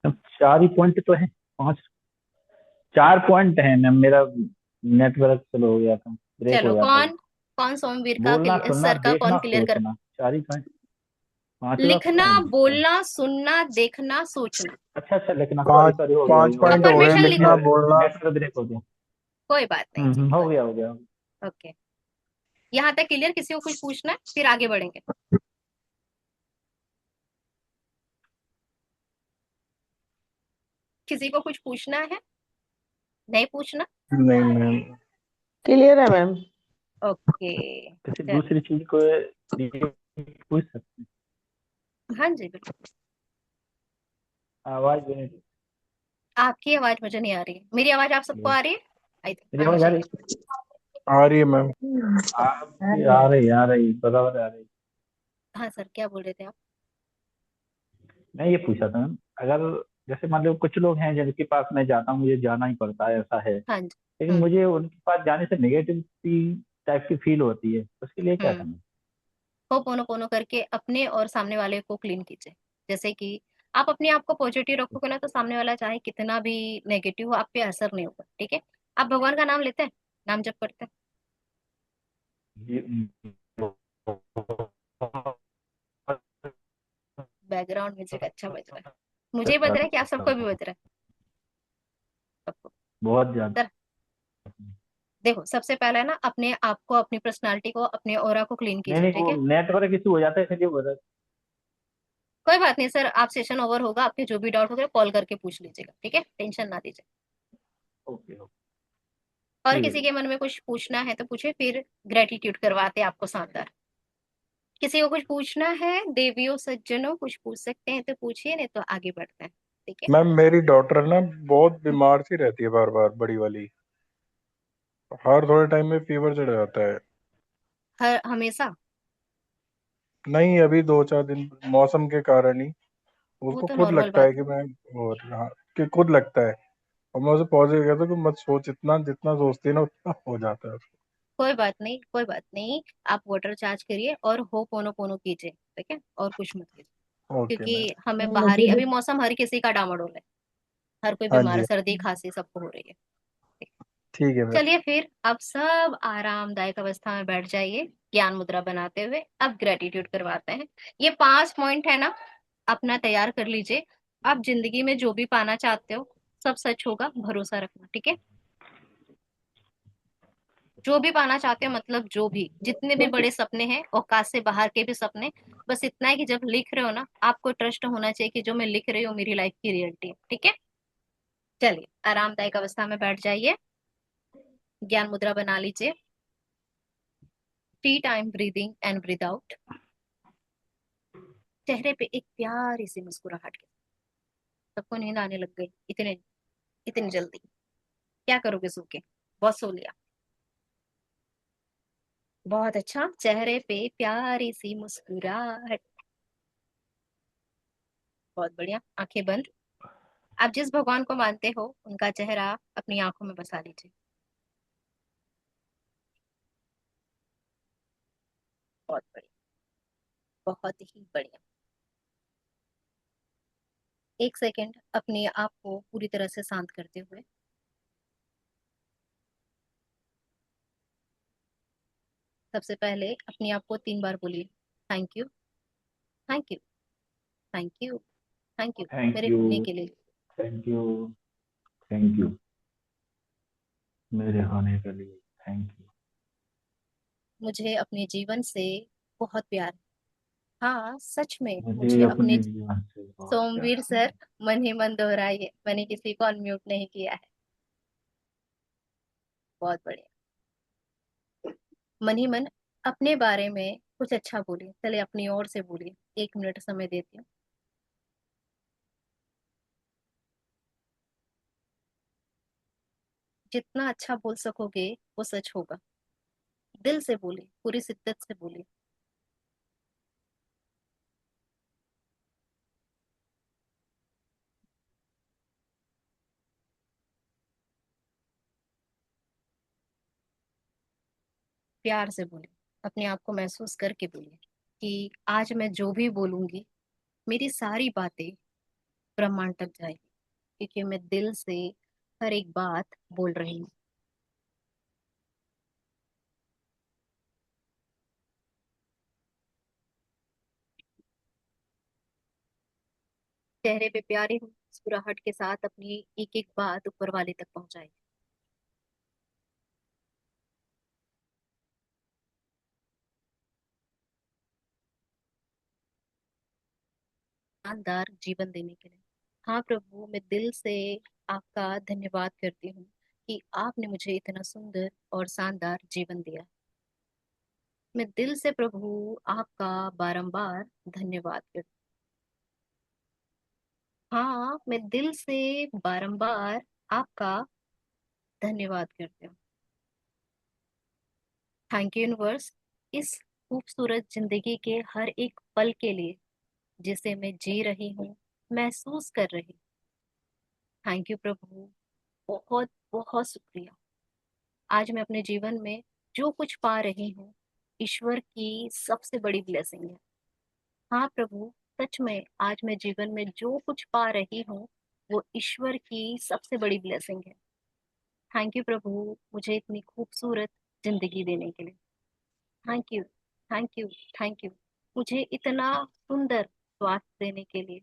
अब 4 ही पॉइंट तो है, 5 4 पॉइंट है मैम। मेरा नेटवर्क स्लो हो गया था, ब्रेक हो चलो, जाता है। कौन कौन सोमवीर का बोलना, सुनना, सर का कौन देखना, क्लियर कर? सोचना, 4 ही पॉइंट। 5वां लिखना, पॉइंट है। बोलना, सुनना, देखना, सोचना। अच्छा अच्छा, लिखना, सॉरी पांच सॉरी, हो गया, पांच हो गया। पॉइंट हो गए, अफर्मेशन लिखना, लिखना। बोलना। नेटवर्क ब्रेक हो गया। कोई बात नहीं जी, हो कोई। गया, हो गया। ओके, यहाँ तक क्लियर? किसी को कुछ पूछना है, फिर आगे बढ़ेंगे। किसी को कुछ पूछना है? नहीं पूछना? नहीं मैम। क्लियर है मैम। ओके। किसी चल, दूसरी चीज को लिए पूछ सकते हाँ जी बिल्कुल। हैं। आवाज भी नहीं। आपकी आवाज मुझे नहीं आ रही है, मेरी आवाज आप सबको आ रही है? आई मेरी आनी आवाज आ चाहिए। रही? आ रही है मैम। आपकी आ रही, आ रही, बराबर आ रही। हाँ सर, क्या बोल रहे थे आप? मैं ये पूछा था मैम, अगर जैसे मान लो कुछ लोग हैं जिनके पास मैं जाता हूँ, मुझे जाना ही पड़ता है, ऐसा है, हाँ जी। लेकिन मुझे उनके पास जाने से नेगेटिविटी टाइप की फील होती है, उसके लिए क्या हम्म करना? होपोनोपोनो करके अपने और सामने वाले को क्लीन कीजिए। जैसे कि आप अपने आप को पॉजिटिव रखोगे ना, तो सामने वाला चाहे कितना भी नेगेटिव हो, आप पे असर नहीं होगा। ठीक है? आप भगवान का नाम लेते हैं, नाम जप करते हैं? ये बैकग्राउंड म्यूजिक अच्छा बज रहा है। मुझे ही बज रहा है कि आप सबको भी बज रहा है? सबको। बहुत ज्यादा। सर, देखो, सबसे पहले ना अपने आप को, अपनी पर्सनालिटी को, अपने ऑरा को क्लीन नहीं कीजिए। नहीं, ठीक वो है? नेटवर्क इशू हो जाता है, इसलिए बोल रहा कोई बात नहीं सर, आप सेशन ओवर होगा, आपके जो भी डाउट होगा कॉल करके पूछ लीजिएगा। ठीक है? टेंशन ना दीजिए। था। ओके ओके, और ठीक किसी है। के मन में कुछ पूछना है तो पूछे, फिर ग्रेटिट्यूड करवाते हैं आपको शानदार। किसी को कुछ पूछना है, देवियों सज्जनों, कुछ पूछ सकते हैं तो पूछिए, नहीं तो आगे बढ़ते हैं। ठीक है? मैम मेरी डॉटर ना बहुत बीमार सी रहती है, बार बार, बड़ी वाली। हर थोड़े टाइम में फीवर चढ़ जाता है। हर हमेशा? नहीं, अभी 2-4 दिन मौसम के कारण ही। वो उसको तो खुद नॉर्मल लगता बात है कि मैं, और हाँ, कि खुद लगता है। और मैं उसे पॉजिटिव कहता हूँ कि मत सोच, इतना जितना सोचती है ना उतना हो जाता है उसको। कोई बात नहीं, कोई बात नहीं। आप वाटर चार्ज करिए और हो पोनो पोनो कीजिए। ठीक है? और कुछ मत कीजिए। Okay ma'am. क्योंकि हमें मुझे बाहरी, भी अभी मौसम हर किसी का डामाडोल है। हर कोई हाँ बीमार जी, है, सर्दी खांसी सबको हो रही है। ठीक है मैम। चलिए फिर, अब सब आरामदायक अवस्था में बैठ जाइए, ज्ञान मुद्रा बनाते हुए। अब ग्रेटिट्यूड करवाते हैं। ये 5 पॉइंट है ना, अपना तैयार कर लीजिए। आप जिंदगी में जो भी पाना चाहते हो, सब सच होगा, भरोसा रखना। ठीक है? जो भी पाना चाहते हो, मतलब जो भी, जितने भी बड़े सपने हैं, औकात से बाहर के भी सपने, बस इतना है कि जब लिख रहे हो ना, आपको ट्रस्ट होना चाहिए कि जो मैं लिख रही हूँ मेरी लाइफ की रियलिटी है। ठीक है? चलिए, आरामदायक अवस्था में बैठ जाइए, ज्ञान मुद्रा बना लीजिए। 3 time breathing and breathe out. चेहरे पे एक प्यारी सी मुस्कुराहट के। सबको नींद आने लग गई इतने इतनी जल्दी? क्या करोगे सो के? बहुत सो लिया? बहुत अच्छा, चेहरे पे प्यारी सी मुस्कुराहट। बहुत बढ़िया, आंखें बंद। आप जिस भगवान को मानते हो उनका चेहरा अपनी आंखों में बसा लीजिए। बहुत बढ़िया, बहुत ही बढ़िया। एक सेकंड अपने आप को पूरी तरह से शांत करते हुए सबसे पहले अपने आप को 3 बार बोलिए, thank you, thank you, thank you, thank you thank मेरे यू, होने के लिए, थैंक यू, थैंक यू मेरे होने के लिए, थैंक यू। मुझे अपने जीवन से बहुत प्यार है। हाँ सच में मुझे मुझे अपने अपने जीवन से बहुत प्यार सोमवीर है। सर, मन ही मन दोहराइए, मैंने किसी को अनम्यूट नहीं किया है। बहुत बढ़िया। मन ही मन अपने बारे में कुछ अच्छा बोलिए, चलिए अपनी ओर से बोलिए, 1 मिनट समय देती हूँ। जितना अच्छा बोल सकोगे वो सच होगा। दिल से बोलिए, पूरी शिद्दत से बोलिए। प्यार से बोलिए, अपने आप को महसूस करके बोलिए कि आज मैं जो भी बोलूंगी मेरी सारी बातें ब्रह्मांड तक जाएगी, क्योंकि मैं दिल से हर एक बात बोल रही हूँ। चेहरे पे प्यारी मुस्कुराहट के साथ अपनी एक एक बात ऊपर वाले तक पहुंचाए। शानदार जीवन देने के लिए। हाँ प्रभु, मैं दिल से आपका धन्यवाद करती हूँ कि आपने मुझे इतना सुंदर और शानदार जीवन दिया। मैं दिल से प्रभु आपका बारंबार धन्यवाद करती हूँ। हाँ मैं दिल से बारंबार आपका धन्यवाद करती हूँ। थैंक यू यूनिवर्स, इस खूबसूरत जिंदगी के हर एक पल के लिए जिसे मैं जी रही हूँ, महसूस कर रही। थैंक यू प्रभु, बहुत बहुत शुक्रिया। आज मैं अपने जीवन में जो कुछ पा रही हूँ ईश्वर की सबसे बड़ी ब्लेसिंग है। हाँ प्रभु, सच में आज मैं जीवन में जो कुछ पा रही हूँ वो ईश्वर की सबसे बड़ी ब्लेसिंग है। थैंक यू प्रभु, मुझे इतनी खूबसूरत जिंदगी देने के लिए। Thank you, thank you, thank you. मुझे इतना सुंदर स्वास्थ्य देने के लिए,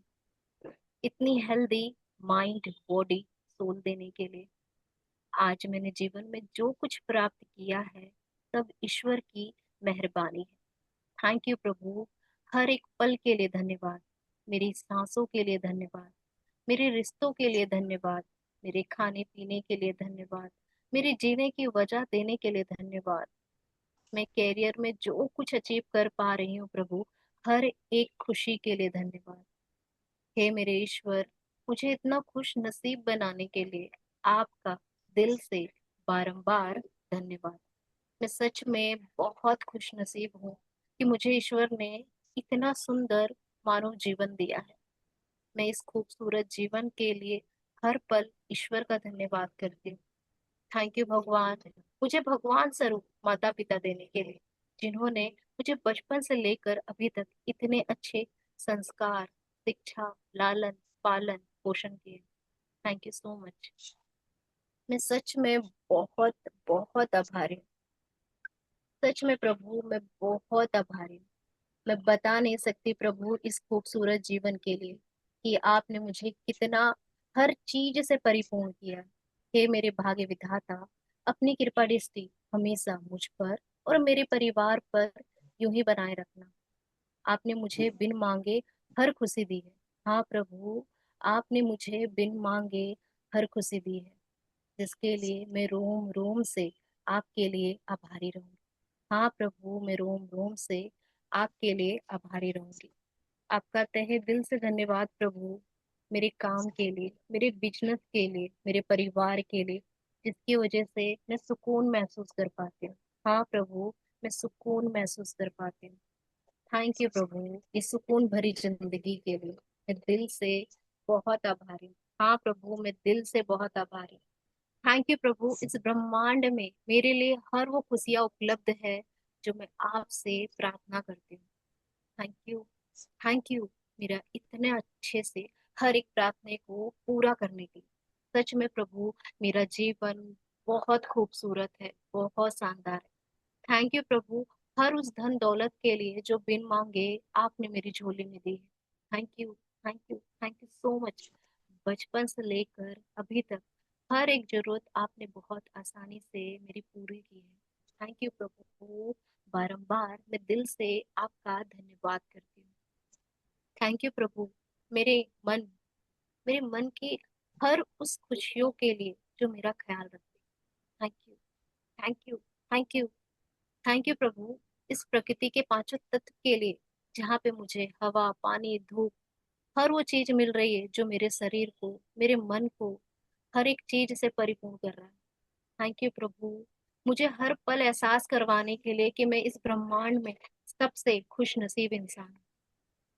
इतनी हेल्दी माइंड बॉडी सोल देने के लिए। आज मैंने जीवन में जो कुछ प्राप्त किया है सब ईश्वर की मेहरबानी है। थैंक यू प्रभु, हर एक पल के लिए धन्यवाद, मेरी सांसों के लिए धन्यवाद, मेरे रिश्तों के लिए धन्यवाद, मेरे खाने पीने के लिए धन्यवाद, मेरे जीने की वजह देने के लिए धन्यवाद। मैं कैरियर में जो कुछ अचीव कर पा रही हूँ प्रभु, हर एक खुशी के लिए धन्यवाद। हे मेरे ईश्वर, मुझे इतना खुश नसीब बनाने के लिए आपका दिल से बारंबार धन्यवाद। मैं सच में बहुत खुश नसीब हूँ कि मुझे ईश्वर ने इतना सुंदर मानव जीवन दिया है। मैं इस खूबसूरत जीवन के लिए हर पल ईश्वर का धन्यवाद करती हूँ। थैंक यू भगवान, मुझे भगवान स्वरूप माता पिता देने के लिए, जिन्होंने मुझे बचपन से लेकर अभी तक इतने अच्छे संस्कार, शिक्षा, लालन पालन पोषण किए। Thank you so much. मैं सच में बहुत बहुत आभारी हूँ। सच में प्रभु मैं बहुत आभारी हूँ। मैं बता नहीं सकती प्रभु इस खूबसूरत जीवन के लिए कि आपने मुझे कितना हर चीज से परिपूर्ण किया। हे मेरे भाग्य विधाता, अपनी कृपा दृष्टि हमेशा मुझ पर और मेरे परिवार पर यूं ही बनाए रखना। आपने मुझे बिन मांगे हर खुशी दी है। हाँ प्रभु, आपने मुझे बिन मांगे हर खुशी दी है, जिसके लिए मैं रोम रोम से आपके लिए आभारी रहूंगी। हाँ प्रभु, मैं रोम रोम से आपके लिए आभारी रहूंगी। आपका तहे दिल से धन्यवाद प्रभु, मेरे काम के लिए, मेरे बिजनेस के लिए, मेरे परिवार के लिए, जिसकी वजह से मैं सुकून महसूस कर पाती हूँ। हाँ प्रभु, मैं सुकून महसूस कर पाती हूँ। थैंक यू प्रभु इस सुकून भरी जिंदगी के लिए। मैं दिल से बहुत आभारी हूँ। हाँ प्रभु, मैं दिल से बहुत आभारी हूँ। थैंक यू प्रभु, इस ब्रह्मांड में मेरे लिए हर वो खुशियाँ उपलब्ध है जो मैं आपसे प्रार्थना करती हूँ। थैंक यू, थैंक यू मेरा इतने अच्छे से हर एक प्रार्थना को पूरा करने के लिए। सच में प्रभु, मेरा जीवन बहुत खूबसूरत है, बहुत शानदार है। थैंक यू प्रभु, हर उस धन दौलत के लिए जो बिन मांगे आपने मेरी झोली में दी है। Thank you, thank you, thank you so much. बचपन से लेकर अभी तक हर एक जरूरत आपने बहुत आसानी से मेरी पूरी की है। थैंक यू प्रभु, बारंबार मैं दिल से आपका धन्यवाद करती हूँ। थैंक यू प्रभु, मेरे मन मेरे मन की हर उस खुशियों के लिए जो मेरा ख्याल रखते। Thank you, thank you, thank you, thank you प्रभु, इस प्रकृति के पांचों तत्व के लिए जहाँ पे मुझे हवा, पानी, धूप, हर वो चीज मिल रही है जो मेरे शरीर को, मेरे मन को हर एक चीज से परिपूर्ण कर रहा है। थैंक यू प्रभु, मुझे हर पल एहसास करवाने के लिए कि मैं इस ब्रह्मांड में सबसे खुश नसीब इंसान हूँ।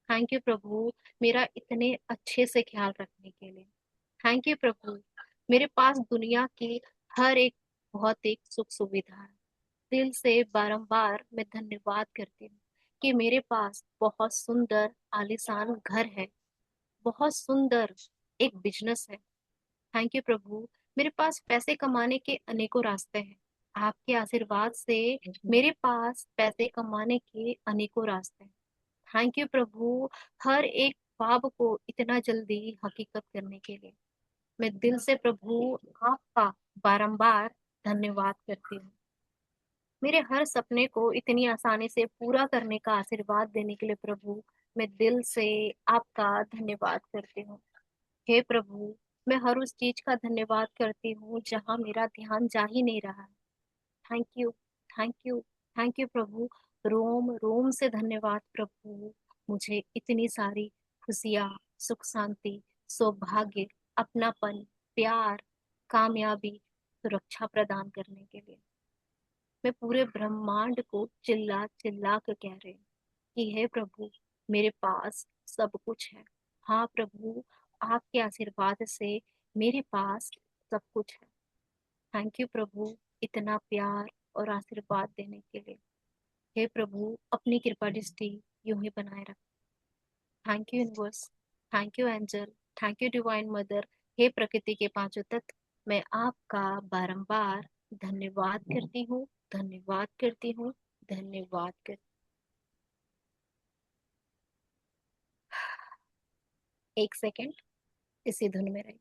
थैंक यू प्रभु, मेरा इतने अच्छे से ख्याल रखने के लिए। थैंक यू प्रभु, मेरे पास दुनिया की हर एक भौतिक सुख सुविधा है। दिल से बारंबार मैं धन्यवाद करती हूँ कि मेरे पास बहुत सुंदर आलीशान घर है, बहुत सुंदर एक बिजनेस है। थैंक यू प्रभु, मेरे पास पैसे कमाने के अनेकों रास्ते हैं। आपके आशीर्वाद से मेरे पास पैसे कमाने के अनेकों रास्ते हैं। थैंक यू प्रभु, हर एक ख्वाब को इतना जल्दी हकीकत करने के लिए। मैं दिल से प्रभु आपका बारंबार धन्यवाद करती हूँ। मेरे हर सपने को इतनी आसानी से पूरा करने का आशीर्वाद देने के लिए प्रभु, मैं दिल से आपका धन्यवाद करती हूँ। हे प्रभु, मैं हर उस चीज का धन्यवाद करती हूँ जहाँ मेरा ध्यान जा ही नहीं रहा है। Thank you, thank you, thank you प्रभु, रोम रोम से धन्यवाद प्रभु, मुझे इतनी सारी खुशियाँ, सुख शांति, सौभाग्य, अपनापन, प्यार, कामयाबी, सुरक्षा प्रदान करने के लिए। मैं पूरे ब्रह्मांड को चिल्ला चिल्ला कर कह रही हूँ कि हे प्रभु, मेरे पास सब कुछ है। हाँ प्रभु, आपके आशीर्वाद से मेरे पास सब कुछ है। थैंक यू प्रभु, इतना प्यार और आशीर्वाद देने के लिए। हे प्रभु, अपनी कृपा दृष्टि यूं ही बनाए रख। Thank you universe, thank you angel, thank you divine mother. हे प्रकृति के पांचों तत्व, मैं आपका बारंबार धन्यवाद करती हूँ, धन्यवाद करती हूँ, धन्यवाद करती। एक सेकेंड इसी धुन में रही।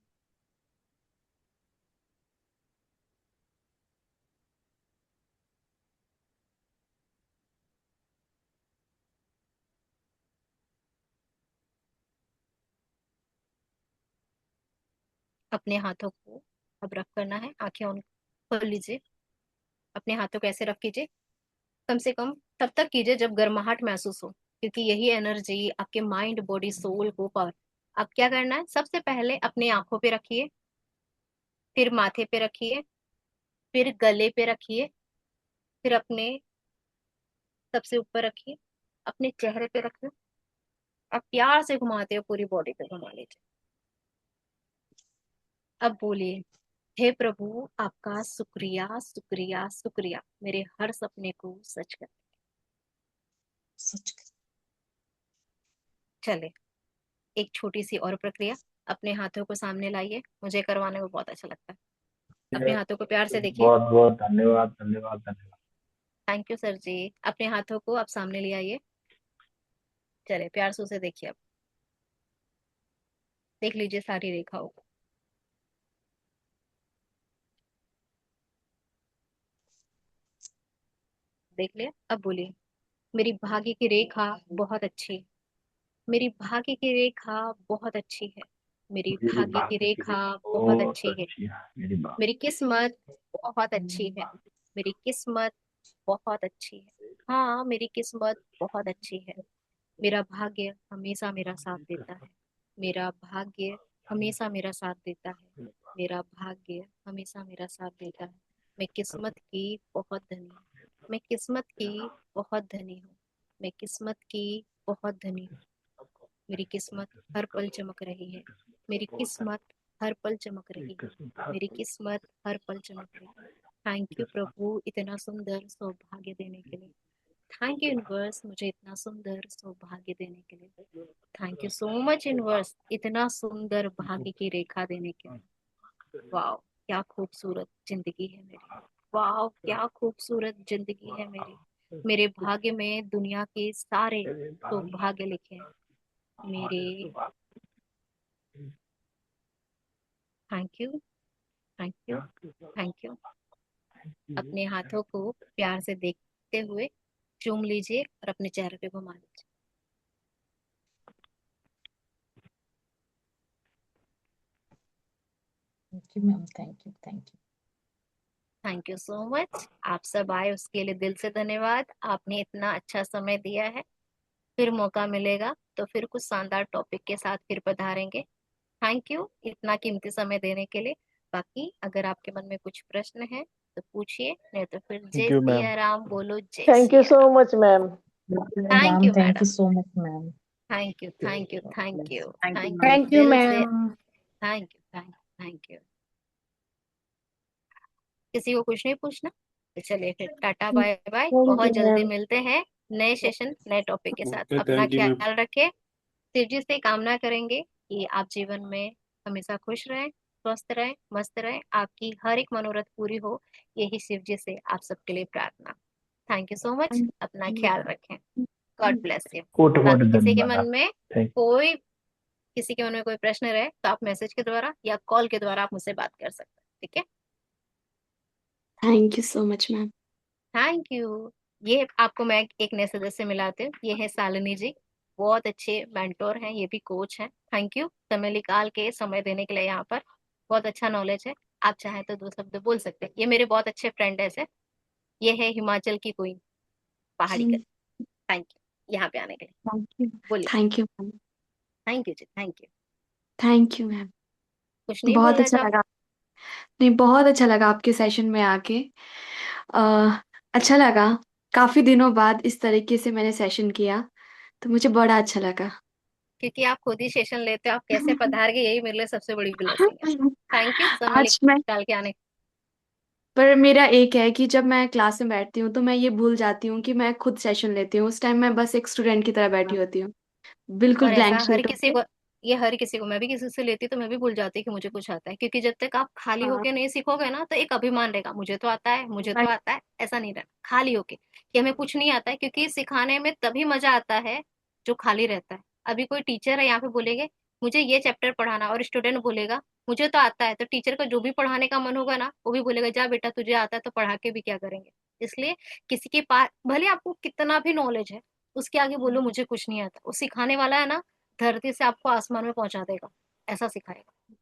अपने हाथों को अब रख करना है, आंखें ऑन खोल लीजिए। अपने हाथों को ऐसे रख कीजिए, कम से कम तब तक कीजिए जब गर्माहट महसूस हो, क्योंकि यही एनर्जी आपके माइंड, बॉडी, सोल को पावर। अब क्या करना है, सबसे पहले अपने आंखों पे रखिए, फिर माथे पे रखिए, फिर गले पे रखिए, फिर अपने सबसे ऊपर रखिए, अपने चेहरे पे रखिए। अब प्यार से घुमाते हो, पूरी बॉडी पे घुमा लीजिए। अब बोलिए, हे प्रभु, आपका शुक्रिया, शुक्रिया, शुक्रिया, मेरे हर सपने को सच कर। चले, एक छोटी सी और प्रक्रिया। अपने हाथों को सामने लाइए, मुझे करवाने में बहुत अच्छा लगता है। अपने हाथों को प्यार से देखिए। बहुत बहुत धन्यवाद, धन्यवाद, धन्यवाद। थैंक यू सर जी। अपने हाथों को आप सामने ले आइए। चले, प्यार से उसे देखिए। अब देख लीजिए सारी रेखाओं को। देख लिया? अब बोलिए, मेरी भाग्य की रेखा बहुत अच्छी है। मेरी भाग्य की रेखा बहुत अच्छी है। मेरी मेरी भाग्य की भाग्य की रेखा रेखा बहुत बहुत अच्छी है। अच्छी है। मेरी भाग्य मेरी किस्मत बहुत अच्छी है। मेरी किस्मत बहुत अच्छी है। हाँ, मेरी किस्मत बहुत अच्छी है। मेरा भाग्य हमेशा मेरा साथ देता है। मेरा भाग्य हमेशा मेरा साथ देता है। मेरा भाग्य हमेशा मेरा साथ देता है। मैं किस्मत की बहुत धनी हूँ। मैं किस्मत की बहुत धनी हूँ। मैं किस्मत की बहुत धनी हूँ। मेरी किस्मत हर पल चमक रही है, मेरी किस्मत हर पल चमक रही है, मेरी किस्मत हर पल चमक रही है। थैंक यू प्रभु इतना सुंदर सौभाग्य देने के लिए। थैंक यू यूनिवर्स मुझे इतना सुंदर सौभाग्य देने के लिए। Thank you so much universe इतना सुंदर भाग्य की रेखा देने के लिए। वाह क्या खूबसूरत जिंदगी है मेरी, वाह क्या खूबसूरत जिंदगी है मेरी। मेरे भाग्य में दुनिया के सारे सौभाग्य लिखे हैं मेरे। Thank you thank you thank you. अपने हाथों को प्यार से देखते हुए चूम लीजिए और अपने चेहरे पे घुमा लीजिए। Thank you ma'am, thank you thank you. Thank you so much. आप सब आए उसके लिए दिल से धन्यवाद। आपने इतना अच्छा समय दिया है। फिर मौका मिलेगा तो फिर कुछ शानदार टॉपिक के साथ फिर पधारेंगे। थैंक यू इतना कीमती समय देने के लिए। बाकी अगर आपके मन में कुछ प्रश्न है तो पूछिए, नहीं तो फिर थैंक जय यू मैम। सिया राम बोलो, जय thank you Siya so Ram. Much ma'am. Thank ma'am you thank you madam. So much ma'am. Thank you thank you thank you thank you thank you ma'am. Thank you दिल से। Ma'am. Thank you thank you thank you. किसी को कुछ नहीं पूछना तो चलिए फिर टाटा बाय बाय। थैंक बहुत यू जल्दी मैम। मिलते हैं नए सेशन नए टॉपिक के साथ। ओके, अपना थैंक यू मैम। ख्याल रखें। शिव जी से कामना करेंगे कि आप जीवन में हमेशा खुश रहें, स्वस्थ रहें, मस्त रहें, आपकी हर एक मनोरथ पूरी हो। यही शिव जी से आप सबके लिए प्रार्थना। Thank you so much. अपना ख्याल रखें। God bless you. Quote quote बाकी धन्यवाद। थैंक किसी के मन में कोई प्रश्न रहे तो आप मैसेज के द्वारा या कॉल के द्वारा आप मुझसे बात कर सकते हैं। ठीक है। Thank you so much ma'am. Thank you. ये आपको मैं एक नए सदस्य मिलाते हूँ, ये है शालिनी जी। बहुत अच्छे मेंटोर हैं, ये भी कोच हैं। थैंक यू समय निकाल के समय देने के लिए यहाँ पर। बहुत अच्छा नॉलेज है। आप चाहें तो दो शब्द बोल सकते हैं। ये मेरे बहुत अच्छे फ्रेंड है सर। ये है हिमाचल की क्वीन, पहाड़ी थैंक गर्ल। थैंक यू यहाँ पे आने के लिए। यू। बोलिए। Thank you ma'am. Thank you जी thank you. Thank you ma'am. कुछ नहीं बहुत बोलना अच्छा चाहो? लगा। नहीं, बहुत अच्छा लगा आपके सेशन में आके। अच्छा लगा। काफी दिनों बाद इस तरीके से मैंने सेशन किया, तो मुझे बड़ा अच्छा लगा। क्योंकि आप खुद ही सेशन लेते हो, आप कैसे पधार गए यही मेरे लिए सबसे बड़ी ब्लेसिंग है। थैंक यू समय आज मैं निकाल के आने। पर मेरा एक है कि जब मैं क्लास में बैठती हूँ तो मैं ये भूल जाती हूँ कि मैं खुद सेशन लेती हूँ। उस टाइम मैं बस एक स्टूडेंट की तरह बैठी होती हूँ, बिल्कुल और ऐसा ब्लैंक हर शीट किसी होके। को, ये हर किसी को, मैं भी किसी से लेती तो मैं भी भूल जाती कि मुझे कुछ आता है। क्योंकि जब तक आप खाली हाँ, होके नहीं सीखोगे ना तो एक अभिमान रहेगा, मुझे तो आता है मुझे तो आता है। ऐसा नहीं रहना खाली होके कि हमें कुछ नहीं आता है। क्योंकि सिखाने में तभी मजा आता है जो खाली रहता है। अभी कोई टीचर है यहाँ पे बोलेंगे मुझे ये चैप्टर पढ़ाना, और स्टूडेंट बोलेगा मुझे तो आता है, तो टीचर का जो भी पढ़ाने का मन होगा ना वो भी बोलेगा जा बेटा तुझे आता है तो पढ़ा के भी क्या करेंगे। इसलिए किसी के पास भले आपको कितना भी नॉलेज है, उसके आगे बोलो मुझे कुछ नहीं आता, वो सिखाने वाला है ना धरती से आपको आसमान में पहुंचा देगा, ऐसा सिखाएगा।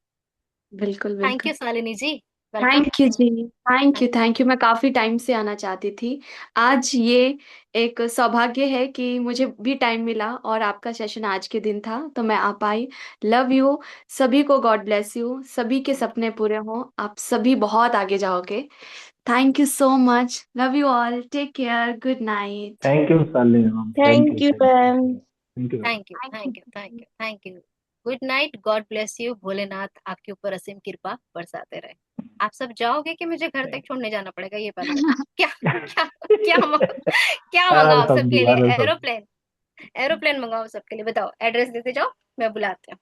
बिल्कुल थैंक बिल्कुल। You Shalini ji. Welcome. Thank you जी। Thank you thank you. मैं काफी टाइम से आना चाहती थी। आज ये एक सौभाग्य है कि मुझे भी टाइम मिला और आपका सेशन आज के दिन था तो मैं आ पाई। Love you. सभी को गॉड ब्लेस यू। सभी के सपने पूरे हों। आप सभी बहुत आगे जाओगे। Thank you so much. Love you all. Take care. Good night. You Shalini ma'am. Thank you ma'am. Thank you. Thank you thank you thank you thank you. Good night. God bless you. Bholenath आपके ऊपर असीम कृपा बरसाते रहे। आप सब जाओगे कि मुझे घर तक छोड़ने जाना पड़ेगा ये पता नहीं। क्या क्या क्या क्या हर मंगाओ सबके सब्जी लिए? हर सब्जी। एरोप्लेन? एरोप्लेन मंगाओ सबके लिए? बताओ एड्रेस देते जाओ, मैं बुलाती हूँ।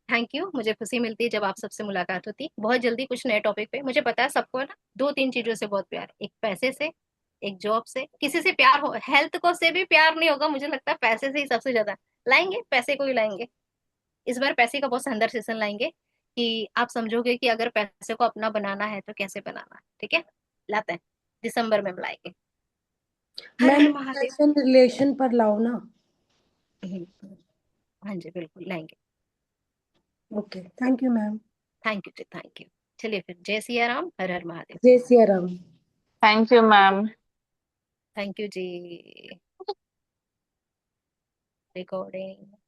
Thank you. मुझे खुशी मिलती है जब आप सबसे मुलाकात होती। बहुत जल्दी कुछ नए टॉपिक पे। मुझे पता है सबको है ना दो तीन चीजों से बहुत प्यार, एक पैसे से, एक जॉब से। किसी से प्यार हो, हेल्थ को से भी प्यार नहीं होगा, मुझे लगता है पैसे से ही सबसे ज्यादा। लाएंगे पैसे को ही लाएंगे। इस बार पैसे का बहुत शानदार सेशन लाएंगे कि आप समझोगे कि अगर पैसे को अपना बनाना है तो कैसे बनाना है। ठीक है, लाते हैं। दिसंबर में हम लाएंगे। हर मैम हर महादेव। सेशन रिलेशन पर लाओ ना। हाँ जी बिल्कुल लाएंगे। Okay thank you ma'am. Thank you जी थैंक यू। चलिए फिर जय सिया राम, हर हर महादेव। जय Siya Ram. Thank you ma'am. Thank you जी। रिकॉर्डिंग।